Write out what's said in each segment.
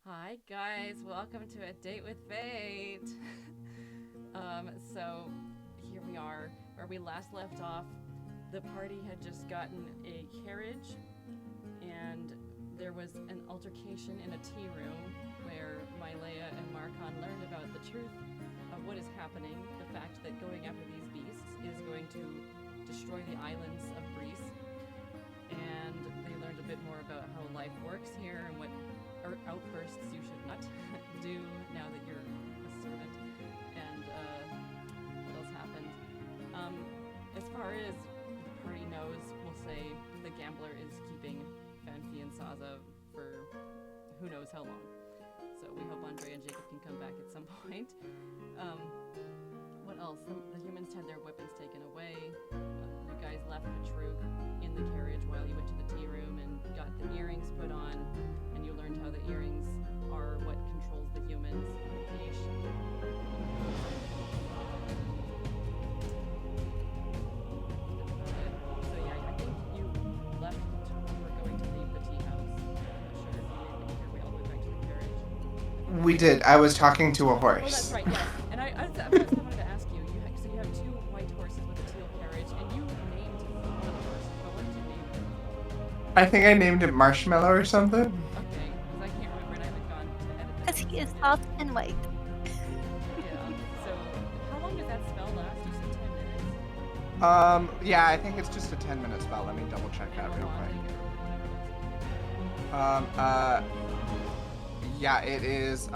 Hi guys, welcome to A Date with Fate. So here we are, where we last left off. The party had just gotten a carriage, and there was an altercation in a tea room where Mylea and Marcon learned about the truth of what is happening, the fact that going after these beasts is going to destroy the islands of Greece, and they learned a bit more about how life works here and what outbursts you should not do now that you're a servant, and what else happened. As far as the party knows, we'll say the gambler is keeping Fenfi and Sazza for who knows how long. So we hope Andria and Jacob can come back at some point. What else? The humans had their weapons taken away. You guys left Patruk in the carriage while you went to the tea room and got the earrings put on, and you learned how the earrings are what controls the humans. So yeah, I think you left. You were going to leave the tea house. I'm not sure if you made your way all the way back to the carriage. We did. I was talking to a horse. Oh, that's right. Yes. And I wanted to ask you. So you have two white horses with a teal carriage, and you named one of the horses. But what did you name it? I think I named it Marshmallow or something. Okay, because I can't remember, and I haven't gone to edit this. Because he is soft and white. Yeah. So how long does that spell last? You said 10 minutes. Yeah, I think it's just a 10-minute spell. Let me double check that real quick. Yeah, it is,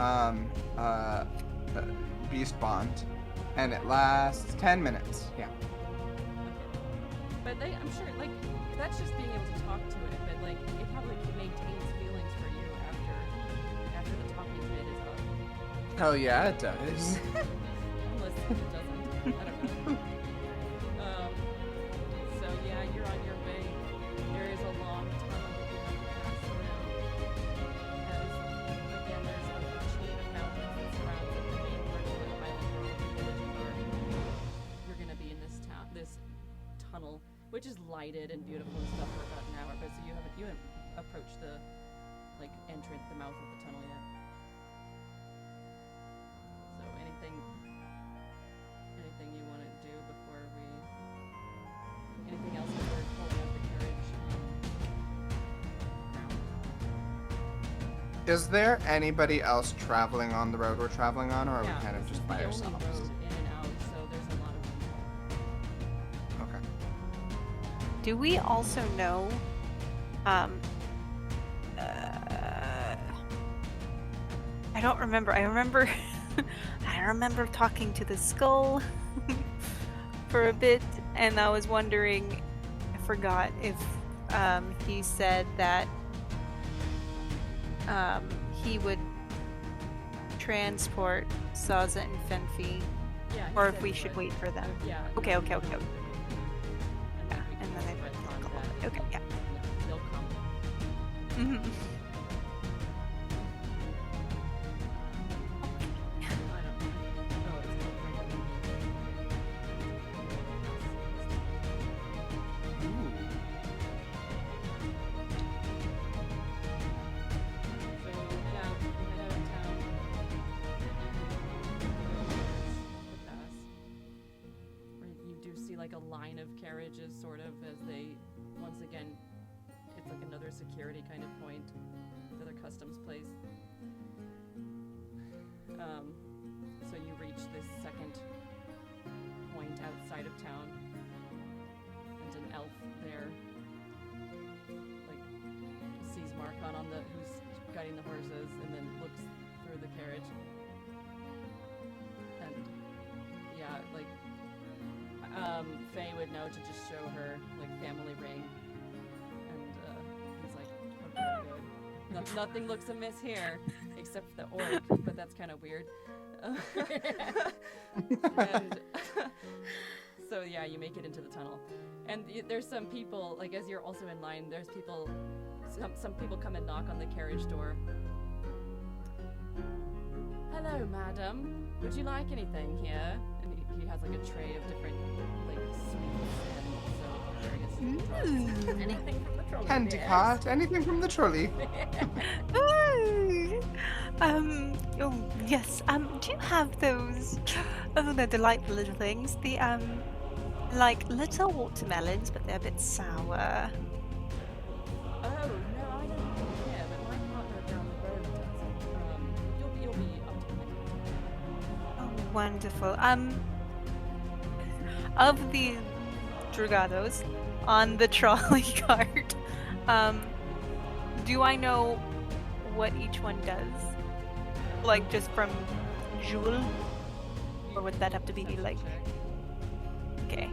Beast Bond, and it lasts 10 minutes, yeah. Okay. But I'm sure, like, that's just being able to talk to it, but, like, it probably maintains feelings for you after the talking bit is up. Hell yeah, it does. Unless it doesn't. I don't know. So, yeah, you're on your way. There is a long tunnel that you have to pass through. As, again, there's a chain of mountains that surrounds the main part of the island where all the villages are. You're going to be in this tunnel, which is lighted and beautiful and stuff for about an hour, but so you haven't approached the mouth of the tunnel yet. So anything you want to do before anything else before pulling out the carriage? Is there anybody else traveling on the road we're traveling on, or are Yeah, we kind of this just is by the ourselves? only road in and out, so there's a lot of people. Okay. Do we also know, I don't remember. I remember talking to the skull for a bit, and I was wondering, I forgot if he said that he would transport Sazza and Fenfi, Yeah, or if we should wait for them. Yeah. Okay. And then And then I talk that. okay, yeah. They'll come. Mm-hmm. I don't know. It's So, yeah, we head out of town. The pass. Where you do see like a line of carriages, sort of, as they, once again, it's like another security kind of point, another customs place. So you reach this second point outside of town, and an elf there, like, sees Marcon who's guiding the horses, and then looks through the carriage. And yeah, like, Faye would know to just show her, like, family ring. And he's like, okay, good. Nothing looks amiss here, except for the orc, but that's kind of weird. And so yeah, you make it into the tunnel, and there's some people, like, as you're also in line, there's people, some people come and knock on the carriage door. Hello, madam. Would you like anything here? And he has like a tray of different, like, sweets and so various drugs. Anything from the trolley. Candy cart, anything from the trolley. Ooh. Oh, yes. Do you have those? Oh, they're delightful little things. The, like little watermelons, but they're a bit sour. Oh, no, I don't have yeah, but my partner down the road does. You'll be up to it. Oh, wonderful. Of the Drugados on the trolley cart, do I know what each one does? Like, just from Jewel? Or would that have to be, like... Okay.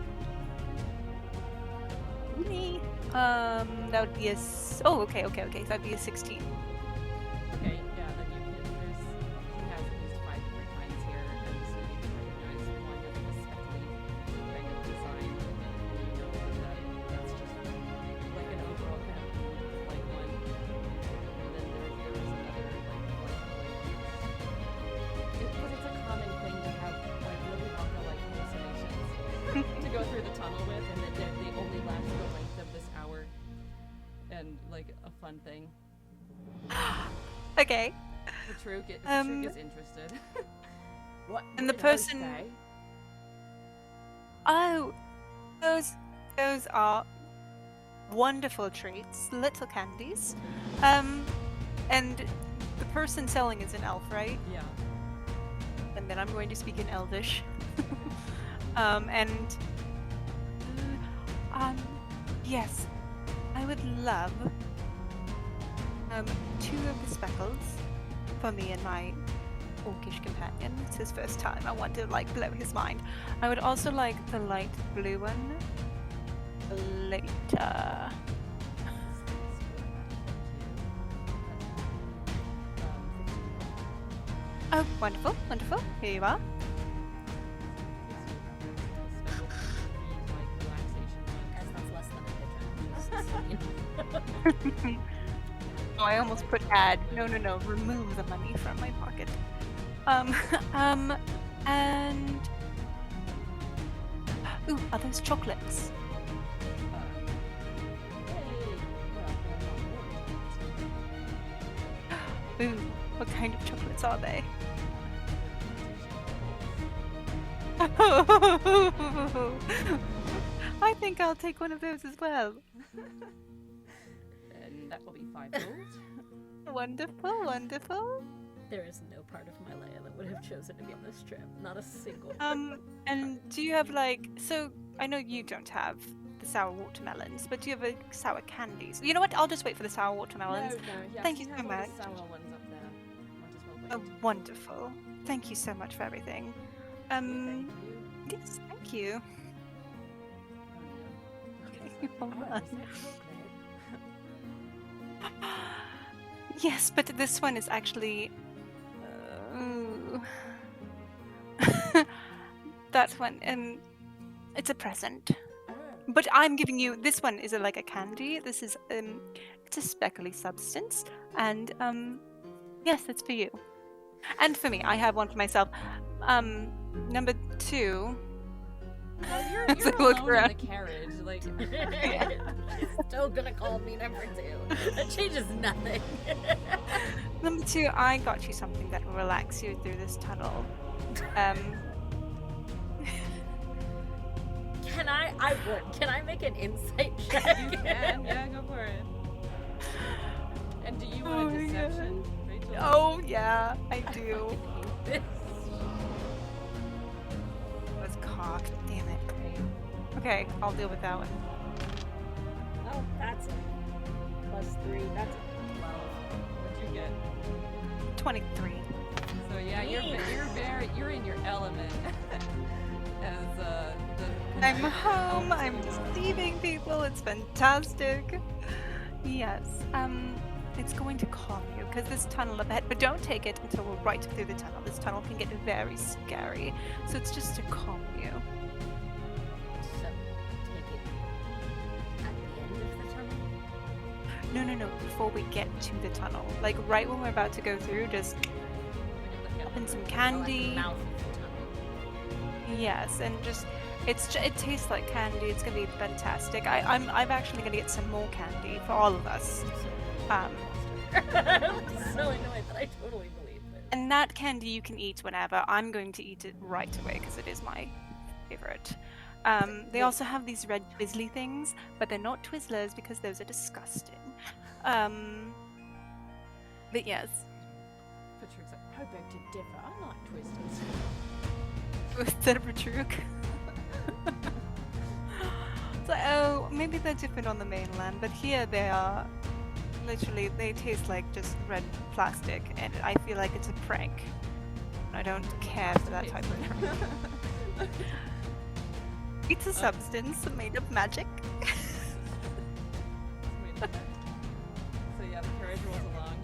Me. That would be a... Oh, okay. So that'd be a 16. Okay, yeah, then you can, he has at least 5 different kinds here, and so you can recognize one that is especially kind of designed, and you know that that's just like an overall kind of like one, and then there's another because it's a common thing to have like really like hallucinations to go through the tunnel with, and then they only last the length of this hour, and like a fun thing. Okay. The Truk is interested. What? And the did others person- say? Oh, those are wonderful treats, little candies. And the person selling is an elf, right? Yeah. And then I'm going to speak in Elvish. Yes, I would love 2 of the speckles for me and my orcish companion. It's his first time. I want to like blow his mind. I would also like the light blue one later. Oh, wonderful. Here you are. As that's less than a hit. Oh, I almost put add. No. Remove the money from my pocket. And ooh, are those chocolates? Ooh, what kind of chocolates are they? I think I'll take one of those as well. And that will be 5 gold. Wonderful. There is no part of my Leia that would have chosen to be on this trip. Not a single. And do you have like, so I know you don't have the sour watermelons, but do you have sour candies? You know what? I'll just wait for the sour watermelons. No, yeah, Thank we you have so all the much. sour ones up there. Might as well Oh, wait. wonderful. Thank you so much for everything. Thank you. Yes, thank you. Oh, Hold no. on. Is that chocolate? Yes, but this one is actually. Ooh. That one, it's a present. Oh. But I'm giving you this one is like a candy. This is it's a speckly substance, and yes, it's for you, and for me. I have one for myself. Number 2. Well, you're As I look alone around. in the carriage, like. She's still gonna call me number 2. That changes nothing. Number 2, I got you something that will relax you through this tunnel. Can I would. Can I make an insight check? You can, yeah, go for it. And do you want Oh a my deception, Rachel? Oh yeah, I do. hate this. It was cocked. Damn it. Okay, I'll deal with that one. Oh, that's a +3. That's a 12. What'd you get? 23. So yeah, you're in your element. As the I'm home. I'm deceiving people. It's fantastic. Yes. It's going to calm you because this tunnel up ahead. But don't take it until we're right through the tunnel. This tunnel can get very scary. So it's just to calm you. So, take it at the end of the tunnel? No. Before we get to the tunnel, like right when we're about to go through, just open some Oh, at candy. the mouth of the tunnel. Yes, and just it tastes like candy. It's gonna be fantastic. I'm actually gonna get some more candy for all of us. I'm so annoyed that I totally believe And that candy you can eat whenever. I'm going to eat it right away because it is my favorite. They also have these red Twizzly things, but they're not Twizzlers because those are disgusting. But yes. Patrick's like, I beg to differ. I like Twizzlers. Instead of Patrick. It's like, oh, maybe they're different on the mainland, but here they are. Literally, they taste like just red plastic, and I feel like it's a prank. I don't care for that type of prank. It's a substance made of magic. So yeah, the carriage rolls along.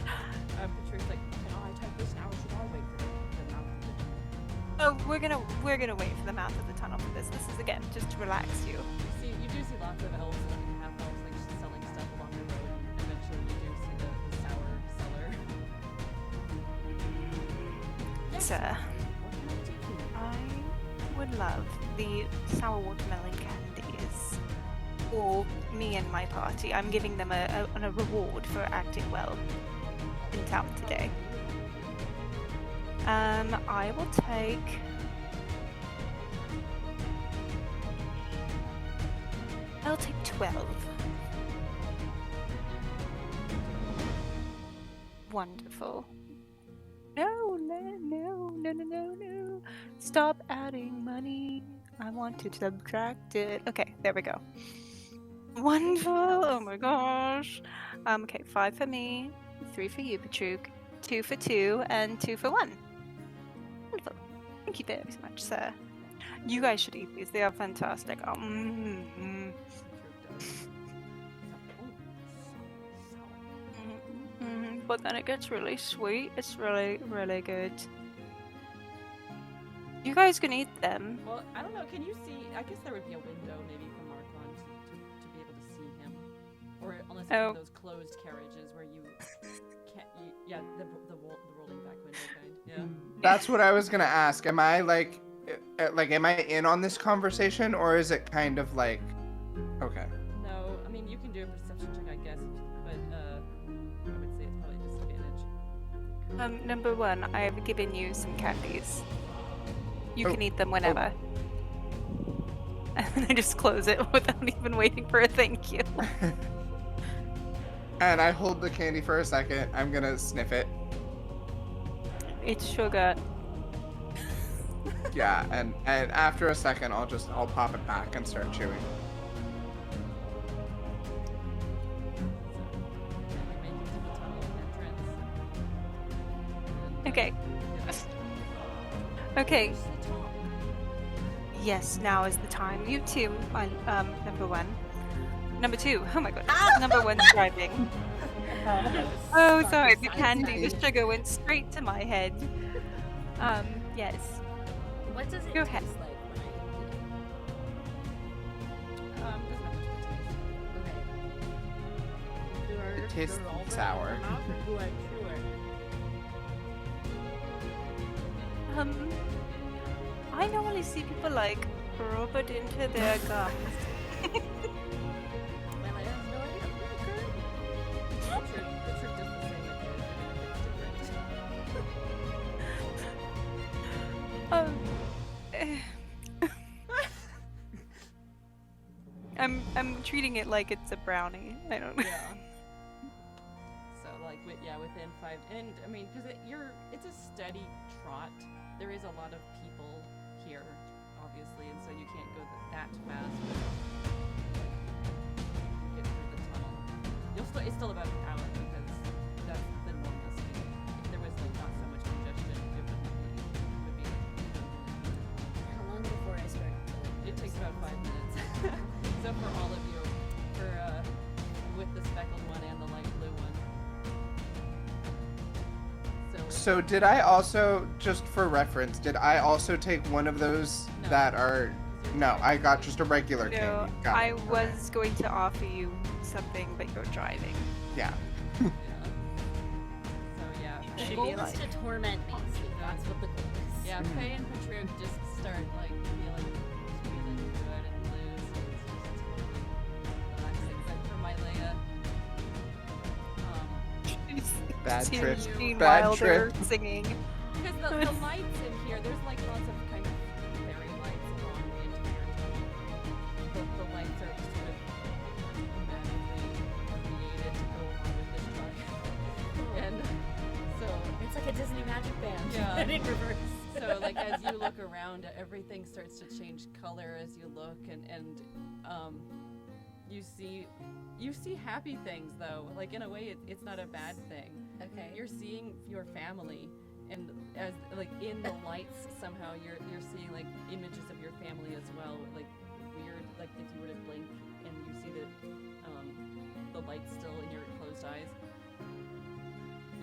Patrick's like, can I type this now or should I wait for the mouth of the tunnel? Oh, we're gonna wait for the mouth of the tunnel for this. This is again just to relax you. You do see lots of elves and half elves like just selling stuff along the road. Eventually you do see the sour seller. Sir, What can I do for you? I would love the sour watermelon candies for me and my party. I'm giving them a reward for acting well in town today. I will take... I'll take 12. Wonderful. No. Stop adding money. I want to subtract it. Okay, there we go. Wonderful. Oh my gosh. Okay, 5 for me, 3 for you, Patrick, 2 for 2, and 2 for 1. Wonderful. Thank you very much, sir. You guys should eat these. They are fantastic. But then it gets really sweet. It's really, really good. You guys can eat them. Well, I don't know. Can you see? I guess there would be a window maybe for Marcon to be able to see him, or unless it's one of those closed carriages where you can't. The rolling back window kind. Yeah. That's what I was gonna ask. Am I like, am I in on this conversation, or is it kind of like, okay? No, I mean you can do a perception check, I guess, but I would say it's probably a disadvantage. Number 1, I have given you some candies. You can eat them whenever. And I just close it without even waiting for a thank you. And I hold the candy for a second. I'm gonna sniff it. It's sugar. Yeah, and after a second, I'll pop it back and start chewing. Okay. Okay. Yes, now is the time. You too, number 1. Number 2. Oh my god. Number 1's driving. Oh, sorry. The candy, the sugar went straight to my head. Yes. What does it Go taste ahead. like when I eat it? It tastes sour. I normally see people like rub it into their gums. I'm treating it like it's a brownie. I don't know. Yeah. So like, within 5, and I mean, because it's a steady trot. There is a lot of people here, obviously, and so you can't go that fast. But get through the tunnel. It's still about an hour because that's the normal speed. If there was like not so much congestion, it would be. How long before I start? It takes about 5 minutes. So for all of you, with the speckled one and the light blue one. So did I also, just for reference, did I also take one of those that are... No, I got just a regular candy. Got I it. was going to offer you something, but you're driving. Yeah. So yeah. The Should goal be is like- to torment me. See, that's what the goal is. Yeah, Faye and Patrick just start like feeling good and loose. And it's just relaxing. But for my Leia, Bad Seeing trip. Gene Bad Wilder trip. singing. Because the lights in here, there's like lots of kind of fairy lights along the entire tunnel. The lights are sort of magically created to go along with this ride. And so It's like a Disney magic band. Yeah. In reverse. So like as you look around, everything starts to change color as you look, and you see happy things though. Like in a way, it's not a bad thing. Okay. You're seeing your family, and as like in the lights somehow you're seeing like images of your family as well. Like weird, like if you were to blink and you see the light still in your closed eyes.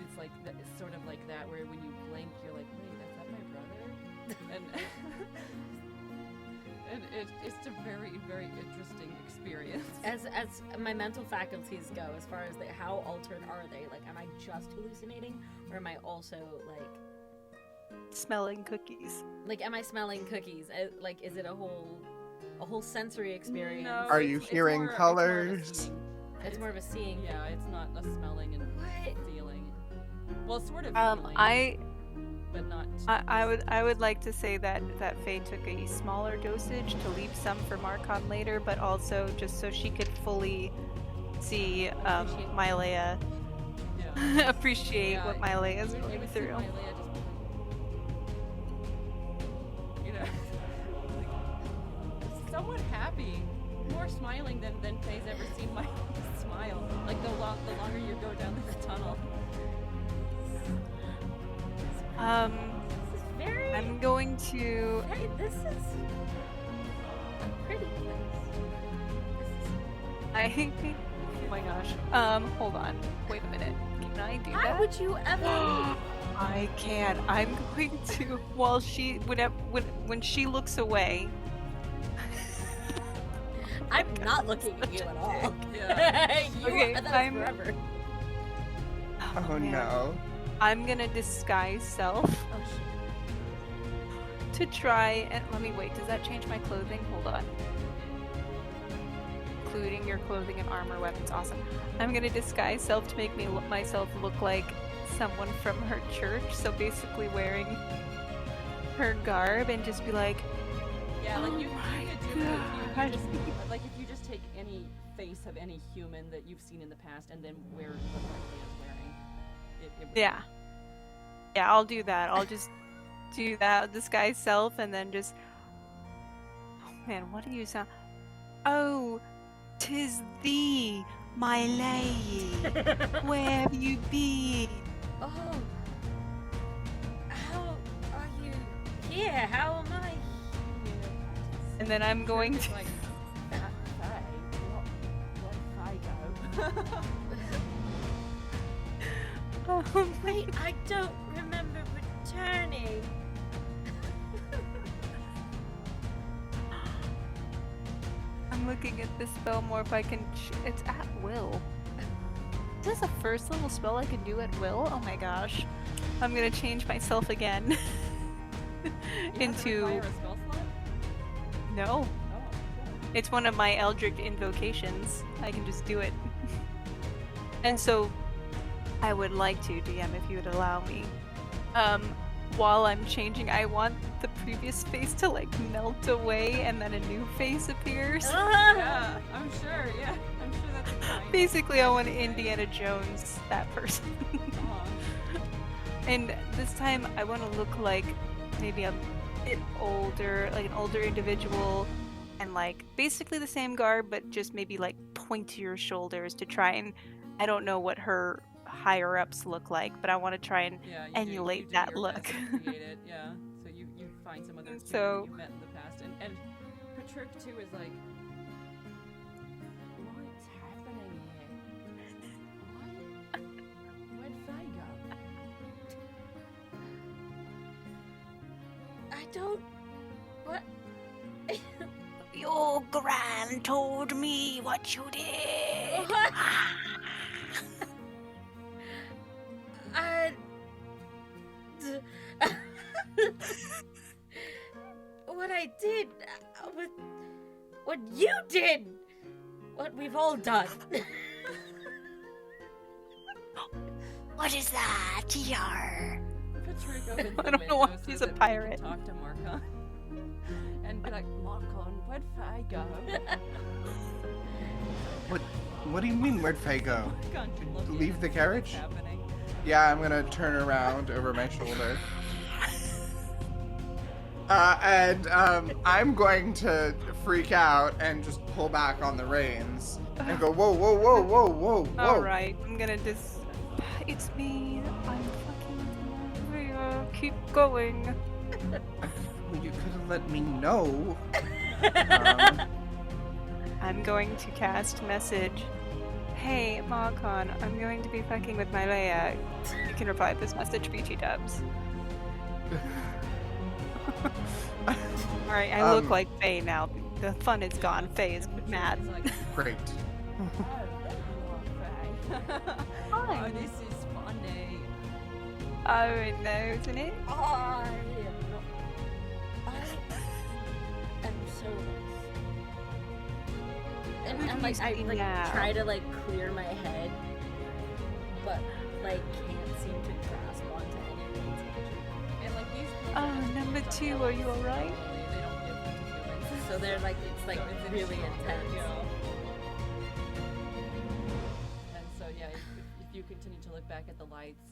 It's like it's sort of like that where when you blink you're like, wait, is that my brother? and it's a very, very interesting experience. As my mental faculties go, as far as how altered are they? Like, am I just hallucinating, or am I also Smelling cookies. like am I smelling cookies? Like, is it a whole sensory experience? No, Are you it's hearing more of a colors? seeing. It's more of a seeing. Yeah, it's not a smelling and feeling. Well, sort of feeling, but not. I would like to say that Faye took a smaller dosage to leave some for Marcon later, but also just so she could fully see Mylea Yeah. appreciate Yeah, what Mylea is you going would see through. Mylea just, you know, like, somewhat happy, more smiling than Faye's ever seen my smile. Like the longer you go down this tunnel. This is very. I'm going to. Hey, this is a pretty place. Oh my gosh. Hold on. Wait a minute. Can I do How that? would you ever? I can. I'm going to. While when she looks away. I'm not looking at you at all. Yeah. Okay, that's I'm- forever. Oh man. no. I'm gonna disguise self Oh shit. to try and let me wait. Does that change my clothing? Hold on. Including your clothing and armor, weapons. Awesome. I'm gonna disguise self to make myself look like someone from her church. So basically wearing her garb and just be like, Yeah, like Oh you my could do it God. if you just take any face of any human that you've seen in the past and then wear what Mylea is wearing. It would yeah. Yeah, I'll do that. I'll just do that, disguise self, and then just. Oh man, what do you sound? Oh, 'tis thee, my lady. Where have you been? Oh. How are you here? How am I here? And then I'm going It's to. like, that Faye, where'd Faye go? Oh my. Wait, I don't remember returning. I'm looking at this spell more if I can. It's at will. Is this a first level spell I can do at will? Oh my gosh. I'm gonna change myself again. You have to Into. require a spell slot? No. Oh, cool. It's one of my Eldritch invocations. I can just do it. And so, I would like to, DM, if you would allow me. While I'm changing, I want the previous face to like melt away and then a new face appears. Yeah, I'm sure. Yeah, I'm sure that's fine. Basically, I want Indiana Jones, that person. And this time, I want to look like maybe a bit older, like an older individual, and like basically the same garb, but just maybe like pointier shoulders to try and, I don't know what her higher ups look like, but I want to try and Yeah, emulate you do that your look. best to create it, yeah. So you find some others too So- that you've met in the past, and Patrick too is like, what's happening here? Where'd Faye go? I don't. What? Your gran told me what you did. What? What I did, what you did, what we've all done. What is that, Yar? Patrick, Go into I don't know why window so he's a that we can pirate. Talk to Marcon. And be like, Marcon, where'd Faye go? What do you mean, where'd Faye go? Marcon should look in Leave and the see carriage? what's happening. Yeah, I'm gonna turn around over my shoulder. I'm going to freak out and just pull back on the reins and go, whoa, whoa, whoa, whoa, whoa, whoa. Alright, I'm gonna just... It's me. I'm fucking Maria. Keep going. Well, you could have let me know. I'm going to cast message. Hey, Marcon, I'm going to be fucking with my Leia. You can reply with this message, BT dubs. Alright, I look like Faye now. The fun is gone. Faye is mad. He's like, Great. oh, there you are, Faye. Hi. Oh, this is funny. Oh no, isn't it? I am so lost. And like I like now? try to like clear my head, but like can't seem to grasp onto anything. And like these Oh, number 2, are you alright? They don't give them to humans. So they're like it's like So it's really stronger, intense. yeah. And so yeah, if you continue to look back at the lights,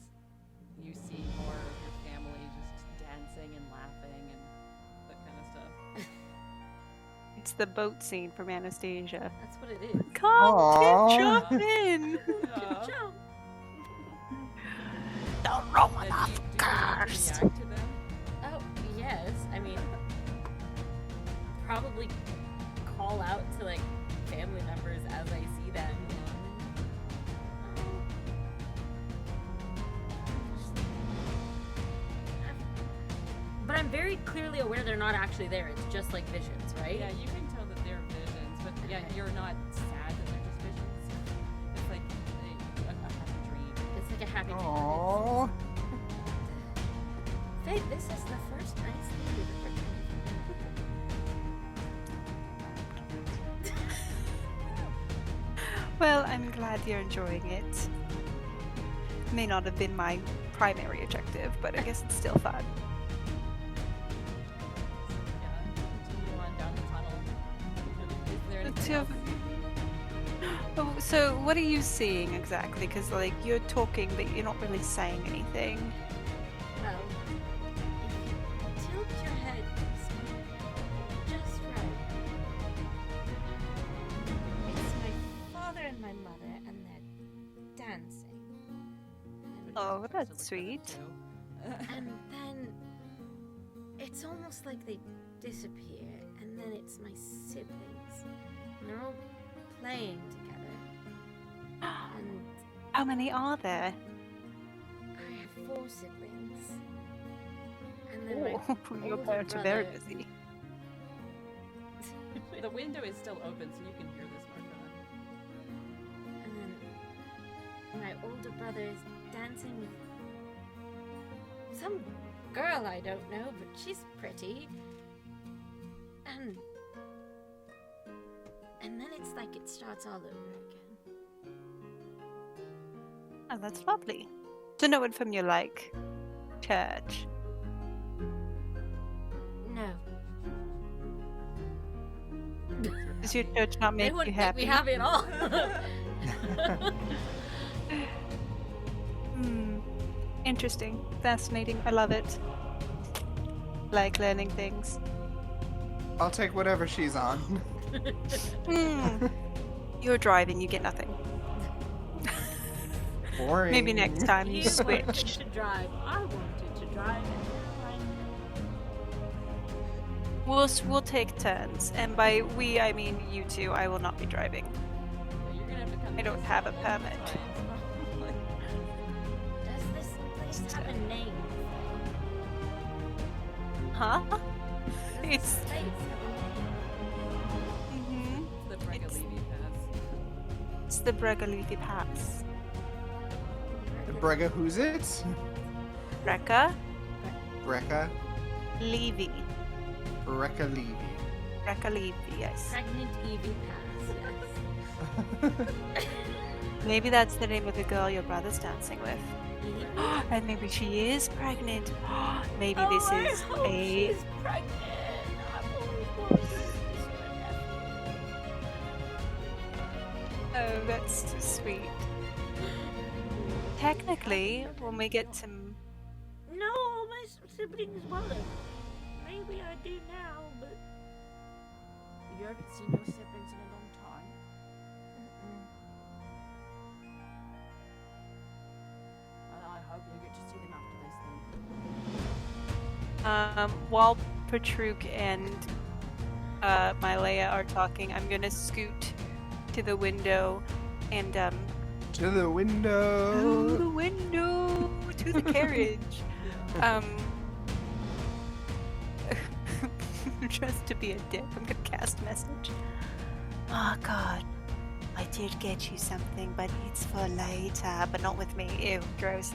you see more of your family just dancing and laughing and that kind of stuff. It's the boat scene from Anastasia. That's what it is. Come, Aw. kid, jump in! Jump. Don't roll And enough, do you cursed! react to them? Oh yes, I mean probably call out to like family members as I see them. But I'm very clearly aware they're not actually there. It's just like visions, right? Yeah, you can tell that they're visions, but yeah, you're not sad that they're just visions. It's like a happy dream. It's like a happy dream. Aww. Faye, this is the first nice thing we've ever done. Well, I'm glad you're enjoying it. May not have been my primary objective, but I guess it's still fun. Yeah, continue on down the tunnel. Is there anything So- else? Oh, so what are you seeing exactly? Because like you're talking, but you're not really saying anything. Well, if you tilt your head just right, it's my father and my mother, and they're dancing. Oh, Tries to that's look at sweet. it too. And then it's almost like they disappear, and then it's my siblings, and they're all playing together. And How many are there? I have 4 siblings. And then my Oh, your older parents are very brother- busy. The window is still open, so you can hear this, Marcon. And then my older brother is dancing with some girl I don't know, but she's pretty. And then it's like it starts all over again. Oh, that's lovely. So no one from your like church. No. Does your church not They make you wouldn't make happy? me happy at all. Hmm. Interesting. Fascinating. I love it. Like learning things. I'll take whatever she's on. Hmm. You're driving, you get nothing. Boring. Maybe next time you You wanted switch. to drive. I wanted to drive. We'll take turns, and by we I mean you two. I will not be driving. Yeah, you're gonna have to come I to don't this have a all permit. the time. Does this place have a name? Huh? Does It's- this place have a name? Mm-hmm. The Bregalevi Pass. It's the Bregalevi Pass. Brega, who's it? Brecca Brecca? Levy. Brecca Levy. Brecca Levy, yes. Pregnant Evie Pass, yes. Maybe that's the name of the girl your brother's dancing with. And maybe she is pregnant. Maybe this is I hope a. she's pregnant. I've always wanted to Oh, that's too sweet. Technically, when we get to. No, all my siblings won't. Maybe I do now, but You haven't seen your siblings in a long time. I hope you get to see them after this then. While Patruk and Mylea are talking, I'm gonna scoot to the window and To the window. to the window to the carriage. Just to be a dick, I'm gonna cast message. Oh god, I did get you something, but it's for later, but not with me. Ew, gross.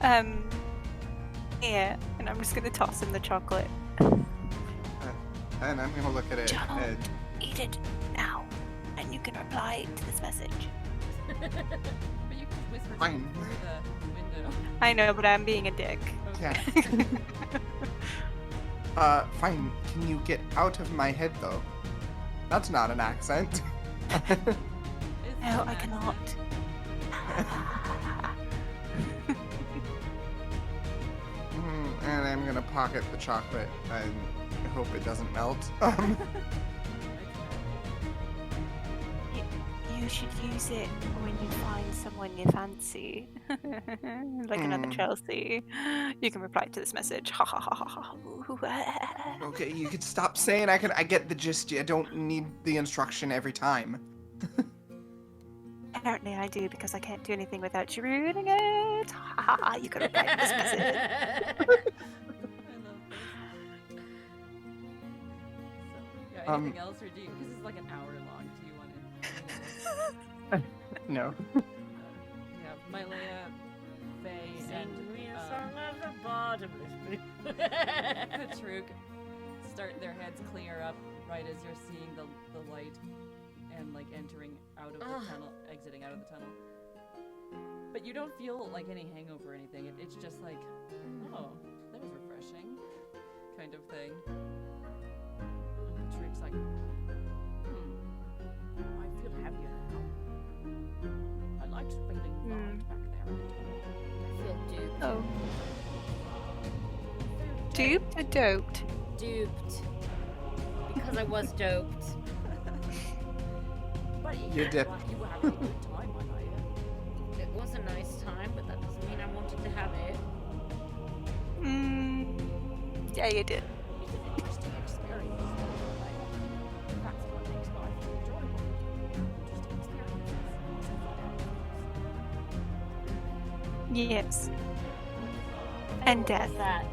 Yeah, and I'm just gonna toss him the chocolate. And I'm gonna look at it. Don't eat it now, and you can reply to this message. But you could whisper Fine. through the window. I know, but I'm being a dick. Yeah. Fine. Can you get out of my head, though? That's not an accent. It's No, an I cannot. And I'm gonna pocket the chocolate. I hope it doesn't melt. You should use it when you find someone you fancy. Like another Chelsea. You can reply to this message. Ha ha ha ha ha. Okay, you could stop saying I get the gist. I don't need the instruction every time. Apparently I do, because I can't do anything without you ruining it. Ha ha ha. You can reply to this message. I love this. So, yeah, anything else, or do you? Because it's like an hour long. Do you want to? No. Yeah, Mylea, Faye, and sing me a song of the bottomless pit. Patruk start their heads clear up right as you're seeing the light and like entering out of the tunnel, exiting out of the tunnel. But you don't feel like any hangover or anything. It's just like, oh, that was refreshing, kind of thing. And Patruk's like, I feel happier now. I liked feeling light back there in the tunnel. I feel duped. Oh. Duped or doped? Duped. Because I was doped. But You did. You were having a good time, Mylea. It was a nice time, but that doesn't mean I wanted to have it. Yeah, you did. It's an interesting experience. Like, that's what makes life enjoyable. Interesting experiences. Yes. And death. What's that?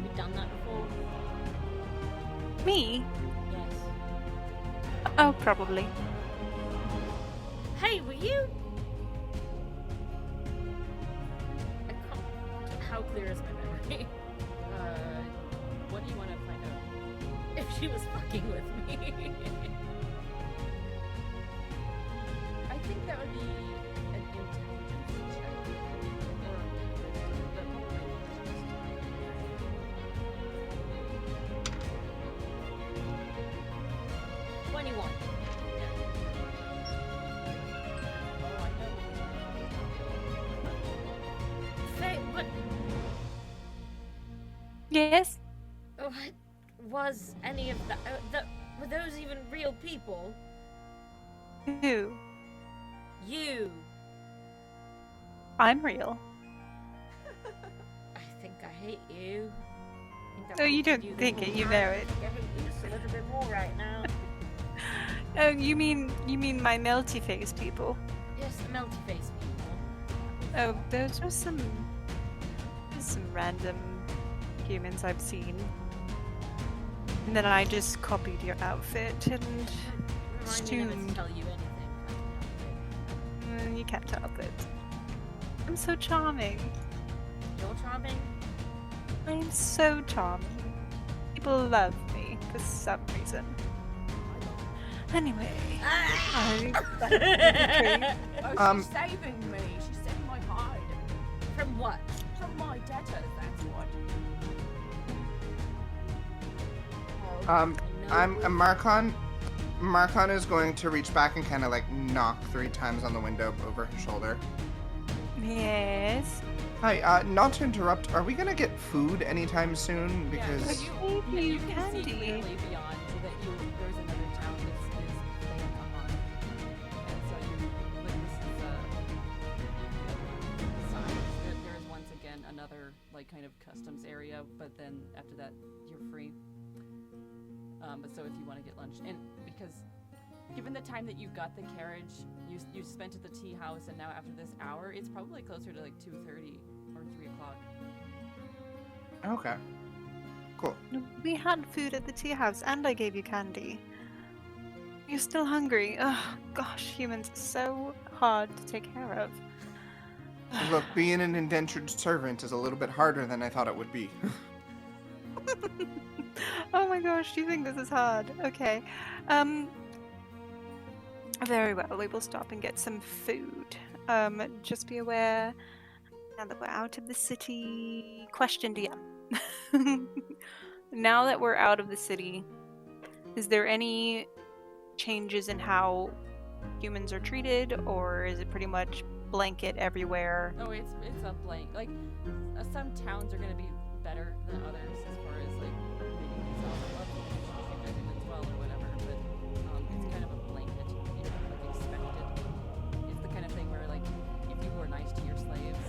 You've done that before? Me? Yes. Oh, probably. Hey, were you? I can't... How clear is my memory? What do you want to find out? If she was fucking with me. I think that would be an intelligence check. Or the 21. Oh, I know. Faye, what Yes? was any of that? Were those even real people? Who? You. I'm real. I think I hate you. Oh, you don't think it, you know it. I think I hate you just a little bit more right now. Oh, you mean my melty face people? Yes, the melty face people. Oh, those are some random humans I've seen. And then I just copied your outfit and Remind me never to assumed. tell you anything. You can't help it. I'm so charming. You're charming. I'm so charming. People love me for some reason. Anyway. Oh, she's saving me. She's saving my heart. From what? From my debtors, that's what. Marcon. Marcon is going to reach back and kind of like knock 3 times on the window over his shoulder. Yes. Hi, not to interrupt, are we gonna get food anytime soon? Because you You can see candy. clearly beyond so that there's another town that's Faye Cayawan. And so this is signs. There's once again another like kind of customs area, but then after that you're free. But so if you want to get lunch, and because given the time that you got the carriage, you spent at the tea house, and now after this hour, it's probably closer to like 2:30 or 3 o'clock. okay, cool. We had food at the tea house, and I gave you candy. You're still hungry. Oh gosh, humans are so hard to take care of. Look, being an indentured servant is a little bit harder than I thought it would be. Oh my gosh, do you think this is hard? Okay. Very well, we will stop and get some food. Just be aware, now that we're out of the city... Question DM. Now that we're out of the city, is there any changes in how humans are treated, or is it pretty much blanket everywhere? Oh, it's a blank. Like some towns are gonna be better than others as far as like making themselves lovely and treating as well or whatever. But it's kind of a blanket, like expected. It's the kind of thing where like if you were nice to your slaves,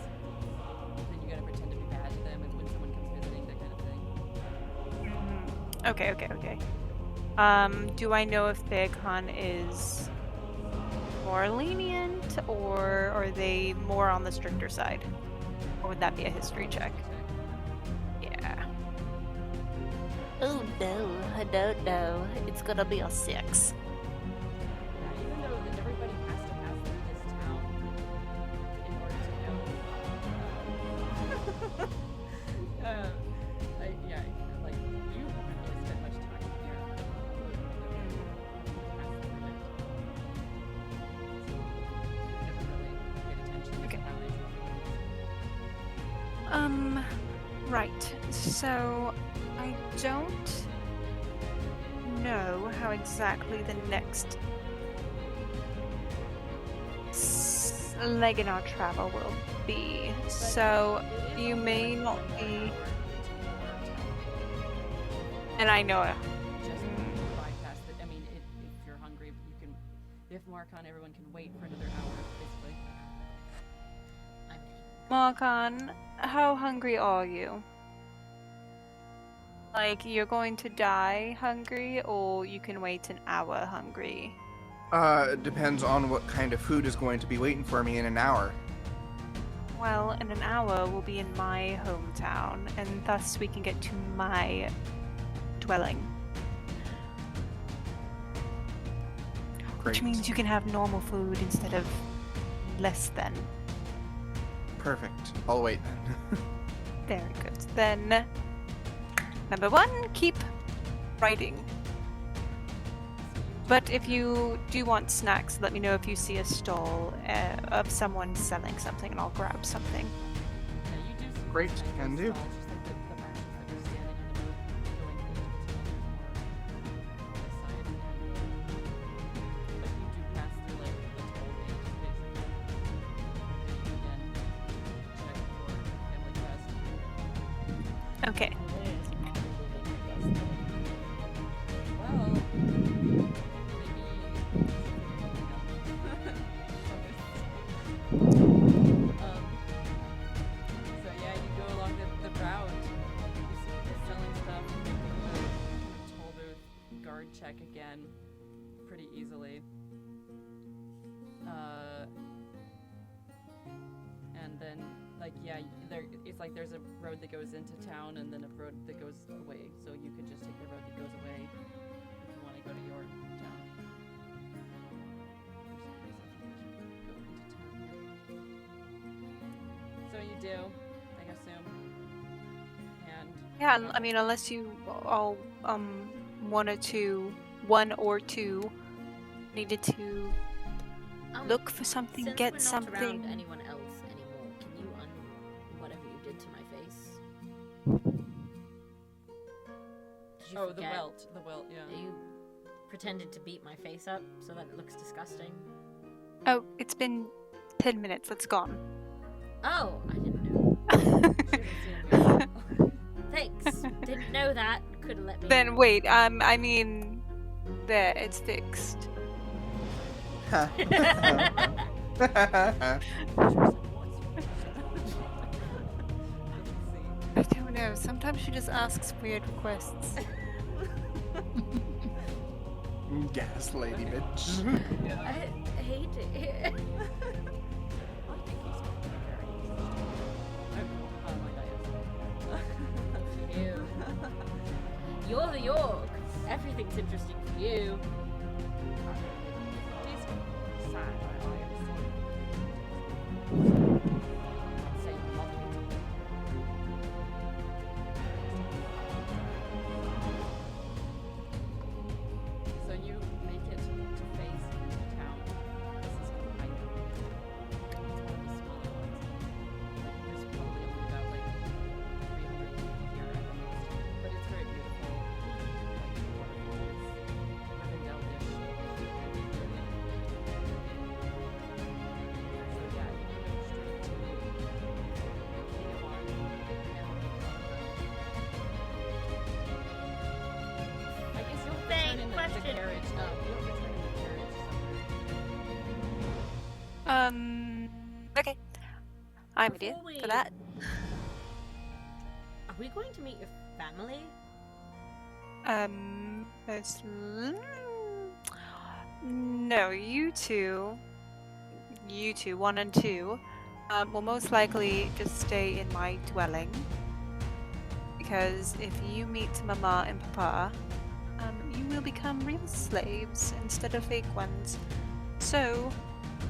then you gotta pretend to be bad to them, and when someone comes visiting, that kind of thing. Okay. Do I know if Beacon is more lenient, or are they more on the stricter side? Or would that be a history check? Yeah. Oh no, I don't know. It's gonna be a 6. Yeah, even though that everybody has to pass through this town in order to know. Like you haven't really spent much time here. Never really paid attention to Okay. how they Right. So, I don't know how exactly the next leg in our travel will be. So, you may not be... And I know it. just bypass it. I mean, if you're hungry, you can. If Marcon, everyone can wait for another hour, basically. Marcon, how hungry are you? Like, you're going to die hungry, or you can wait an hour hungry? It depends on what kind of food is going to be waiting for me in an hour. Well, in an hour, we'll be in my hometown, and thus we can get to my dwelling. Great. Which means you can have normal food instead of less than. Perfect. I'll wait then. Very good. Then, number 1, keep writing. But if you do want snacks, let me know if you see a stall of someone selling something, and I'll grab something. Yeah, you do see Great, nice can do. stalls, just like the merchants that are standing on the road going into the town more on this side. But you do pass through like the toll gate, basically. Again, check your family crest. Okay. Well, so yeah, you go along the route. You see people selling stuff. The toll booth guard check again, pretty easily. And then it's like there's a road that goes into town and then a road that goes away. So you could just take the road that goes away if you want to go to your town. So you do, I assume. And Yeah, I mean, unless you all, one or two needed to look for something, Since get we're not something. around anyone else anymore, can you Oh, the forget? welt, yeah. You pretended to beat my face up so that it looks disgusting. Oh, it's been 10 minutes. It's gone. Oh, I didn't know. Should've seen you. Thanks. Didn't know that. Couldn't let me. Then wait, I mean, there, it's fixed. I don't know. Sometimes she just asks weird requests. Gas lady, bitch. I hate it here. I think he's very You. You're the York. Everything's interesting for you. So you make it to face town. This is I know. It's one of the smaller ones. There's probably only about like 300 people here at the most. But it's very beautiful. Like waterfalls, Rivendell-ish. So yeah, you can go straight to Cayawan and I guess you'll Faye, return in the question. carriage. You'll return in the carriage Okay. I'm a dear Before we- for that. Are we going to meet your family? First... No, you two, 1 and 2, will most likely just stay in my dwelling. Because if you meet Mama and Papa, you will become real slaves instead of fake ones. So,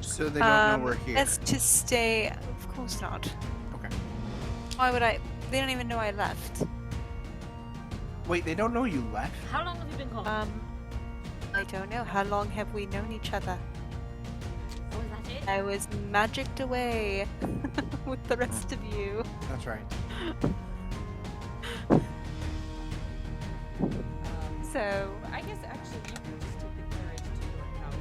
So they don't know we're here. let's just stay. Of course not. Okay. Why would I? They don't even know I left. Wait, they don't know you left? How long have you been gone? I don't know. How long have we known each other? Oh, is that it? I was magicked away with the rest of you. That's right. So, I guess actually you can just take the carriage to your house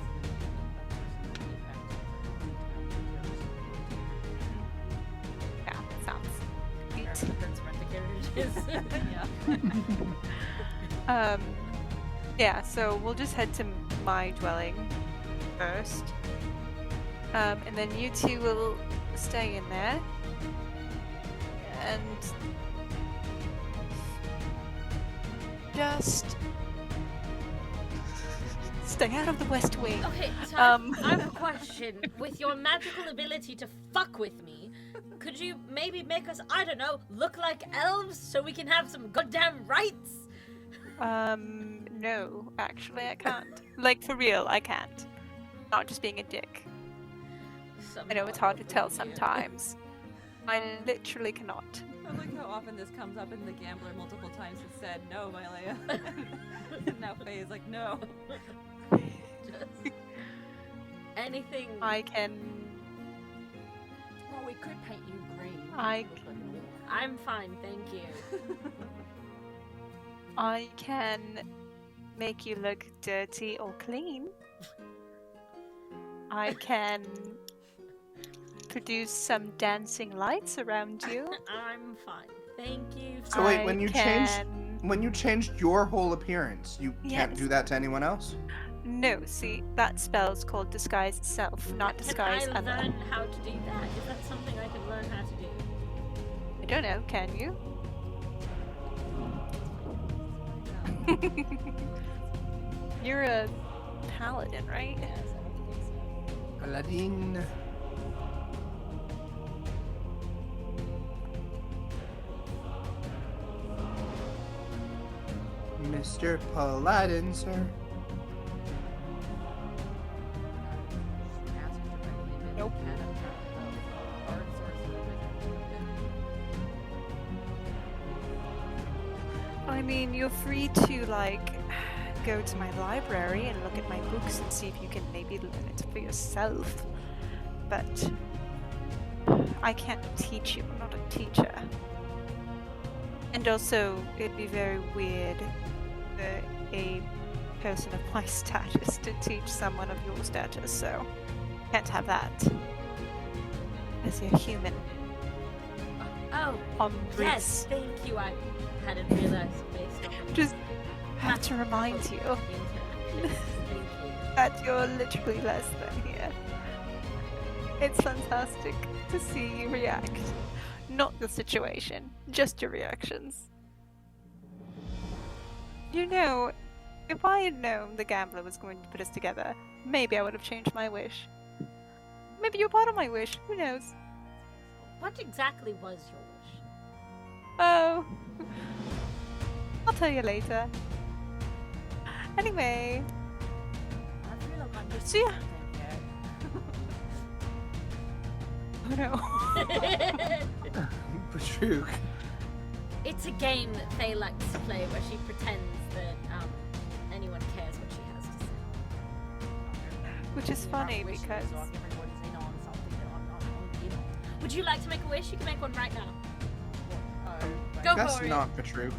and yeah, sounds sweet. That's where the carriage is. yeah. Yeah, so we'll just head to my dwelling first. And then you two will stay in there. And just stay out of the West Wing. Okay, so I have a question. With your magical ability to fuck with me, could you maybe make us, I don't know, look like elves so we can have some goddamn rights? No, actually I can't. Like, for real, I can't. Not just being a dick. I know it's hard to tell sometimes. I literally cannot. I like how often this comes up in The Gambler multiple times. It said, no, Mylea. And now Faye is like, no. Just anything. I can... Well, we could paint you green. I'm fine, thank you. I can make you look dirty or clean. I can produce some dancing lights around you. I'm fine, thank you. So wait, when I you changed your whole appearance, you can't Yes. do that to anyone else? No, see, that spell's called disguise self, not disguise Can I other. learn how to do that? Is that something I can learn how to do? I don't know, can you? You're a paladin, right? Aladdin. Mr. Paladin, sir. Nope. I mean, you're free to, like, go to my library and look at my books and see if you can maybe learn it for yourself. But I can't teach you. I'm not a teacher. And also, it'd be very weird a person of my status to teach someone of your status, so can't have that. As you're human. Oh, yes, thank you. I hadn't realized based on Just have to remind you interactions. Thank you. that you're literally less than here. It's fantastic to see you react. Not the situation, just your reactions. You know, if I had known the gambler was going to put us together, maybe I would have changed my wish. Maybe you're part of my wish, who knows? What exactly was your wish? Oh, I'll tell you later. Anyway, I feel like I'm just See ya. oh no. Patrook. It's a game that Faye likes to play where she pretends that anyone cares what she has to say. Which is funny because everybody's in on something that I'm not in on. Would you like to make a wish? You can make one right now. Right. Go That's for it. not Patrook.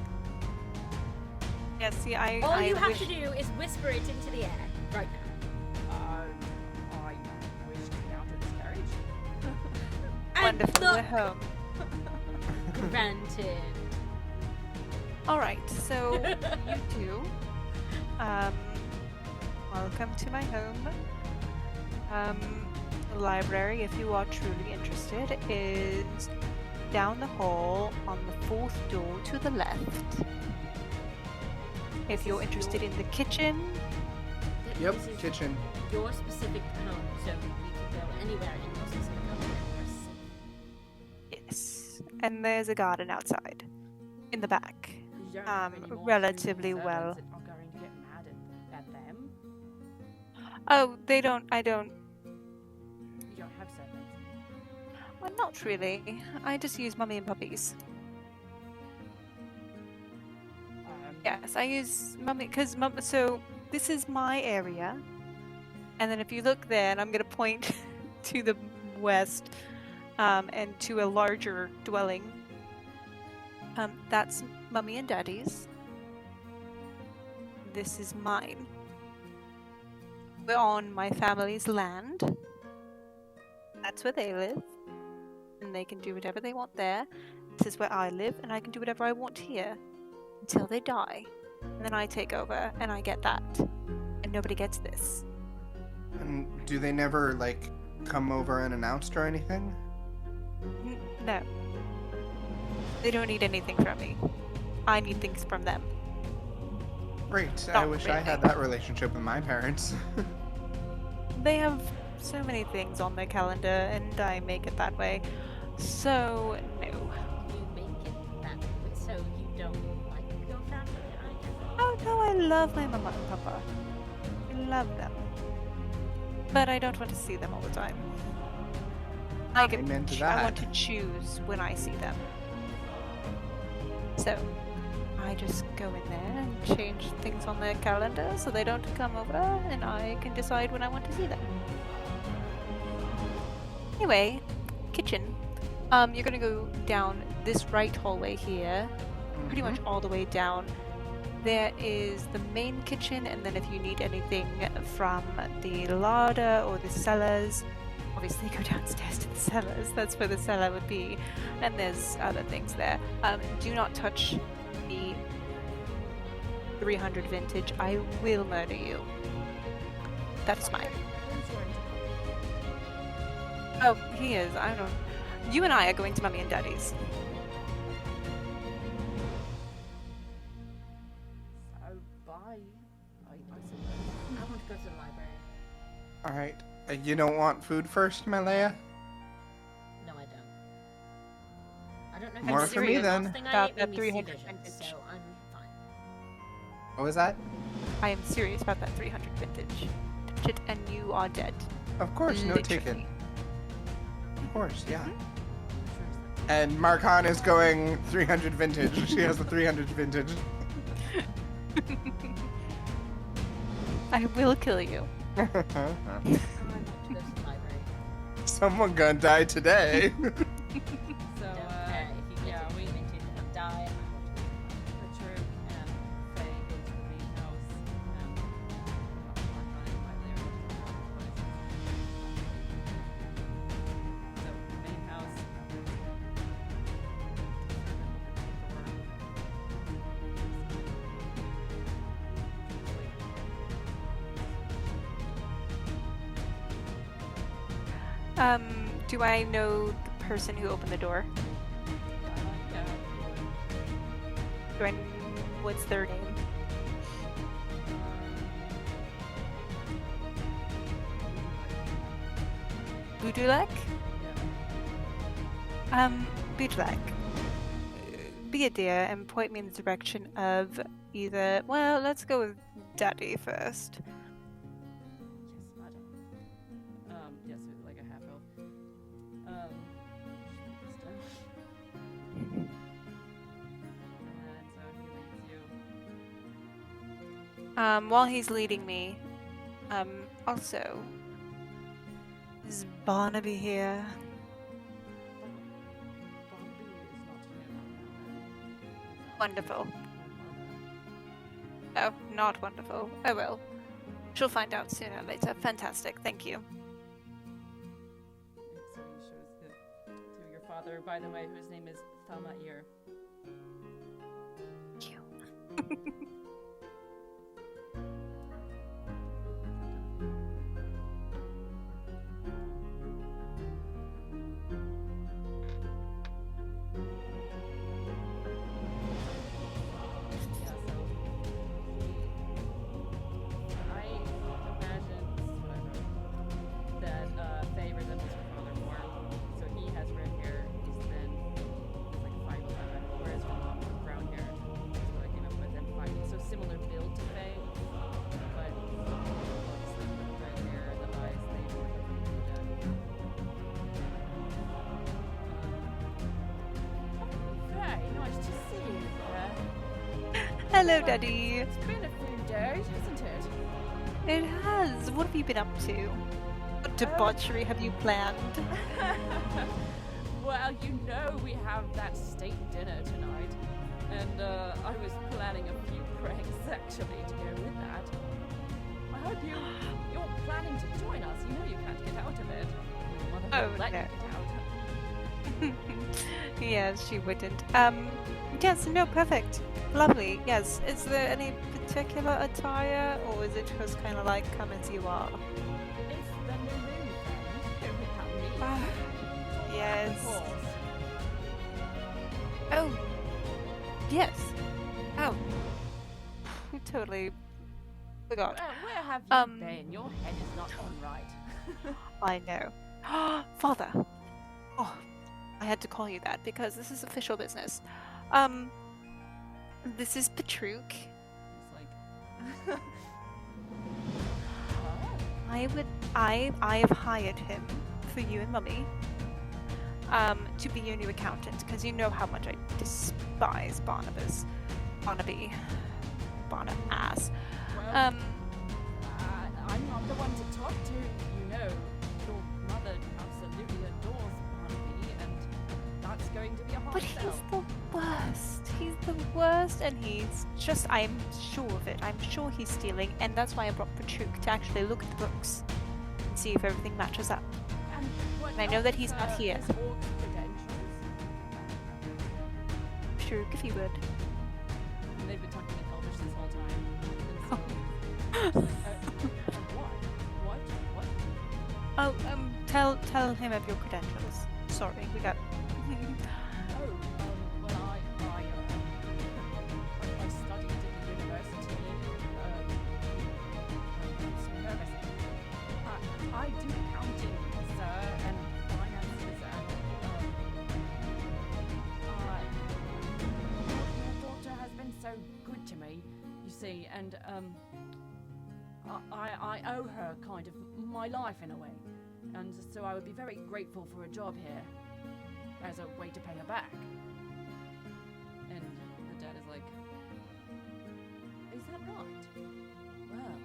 yeah, see, I All you have wish to do is whisper it into the air right now. I wish to be out of this carriage. And wonderful. look, We're home. granted. All right, so you two, welcome to my home. The library, if you are truly interested, is down the hall on the 4th door to the left. If you're interested in the kitchen, Yep, This is kitchen. your specific home, so we can go anywhere in your specific home and we're safe. yes, and there's a garden outside, in the back. You don't have any more relatively servants well. that are going to get mad at them. Oh, they don't. I don't. You don't have servants. Well, not really. I just use mummy and puppies. Yes, I use mummy because so this is my area, and then if you look there, and I'm gonna point to the west, and to a larger dwelling. That's mummy and daddy's. This is mine. We're on my family's land. That's where they live, and they can do whatever they want there. This is where I live, and I can do whatever I want here. Until they die. And then I take over and I get that. And nobody gets this. And do they never, like, come over unannounced or anything? No. They don't need anything from me. I need things from them. Great. I Not wish I really. had that relationship with my parents. They have so many things on their calendar and I make it that way. So, no. You make it that way, so you don't like your family, I guess. Oh no, I love my mama and papa. I love them. But I don't want to see them all the time. I Amen to I want that. to choose when I see them. So, I just go in there and change things on their calendar so they don't come over and I can decide when I want to see them. Anyway, kitchen. You're gonna go down this right hallway here, pretty much all the way down. There is the main kitchen, and then if you need anything from the larder or the cellars, obviously go downstairs to the cellars. That's where the cellar would be, and there's other things there. Do not touch the 300 vintage. I will murder you. That's mine. Oh, he is. I don't. You and I are going to Mummy and Daddy's. So bye. I suppose. I want to go to the library. Alright. You don't want food first, Malaya? No, I don't. I don't know. More if for me, the then. last thing I About ate that made me see 300 visions, vintage. so I'm fine. What was that? I am serious about that 300 vintage. Touch it and you are dead. Of course, no ticket. Literally. Of course, yeah. And Marcon is going 300 vintage. She has the 300 vintage. I will kill you. I want to go to the library. Someone gonna die today. So, Don't care if you get yeah, to we vintage and die. I want to go to the library. Patrick and Faye go to the main Do I know the person who opened the door? Yeah. Do I? What's their name? Budulek? Budulek. Be a dear and point me in the direction of either. Well, let's go with Daddy first. Yes, madam. Yes, it's like a half elf. And so he leads you. While he's leading me, also, is Barnaby here? Barnaby is not here now. Wonderful. Oh, not wonderful. Oh well. She'll find out sooner or later. Fantastic. Thank you. So he shows it to your father, by the way, whose name is Thamair. Thank you. Yeah, so I imagine that Faye resembles her father more. So he has red hair, he's thin, he's like 5'11", whereas her mom has brown hair. That's what I came up with, and 5. So similar build to Faye, but obviously the red hair, the eyes, they were Faye, nice to see you there. Hello, Daddy. It's been a few days, hasn't it? It has. What have you been up to? What debauchery have you planned? Well, you know we have that state dinner tonight, and I was planning a few pranks actually to go with that. I hope you're planning to join us. You know you can't get out of it. Your mother Oh, won't let no. you get out. Yes, she wouldn't. Yes, no, perfect. Lovely. Yes. Is there any particular attire, or is it just kind of like come as you are? It's the new moon thing. We have me. Ah, Of yes. course. Oh. Yes. Oh. We totally forgot. Well, where have you been? Your head is not on right. I know. Father. Oh, I had to call you that because this is official business. This is Patruk. It's like. I have hired him for you and Mummy. To be your new accountant, because you know how much I despise Barnabas. Barnaby. Barnabas. Well, Um, I'm not the one to talk to. You know, your mother absolutely adores Barnaby, and that's going to be a hard but sell. he's the worst. He's the worst, and he's just, I'm sure of it. I'm sure he's stealing, and that's why I brought Patruk to actually look at the books and see if everything matches up. And what I know that he's else, not here. his orc credentials? Patruk, if you would. And they've been talking in Elvish this whole time. And so, what? Oh, tell him of your credentials. Sorry, we got. Well, I studied at the university. Some nervous. I do accounting, sir, and finances, and your daughter has been so good to me, you see, and I owe her kind of my life in a way, and so I would be very grateful for a job here as a way to pay her back. And the dad is like, is that right? Well,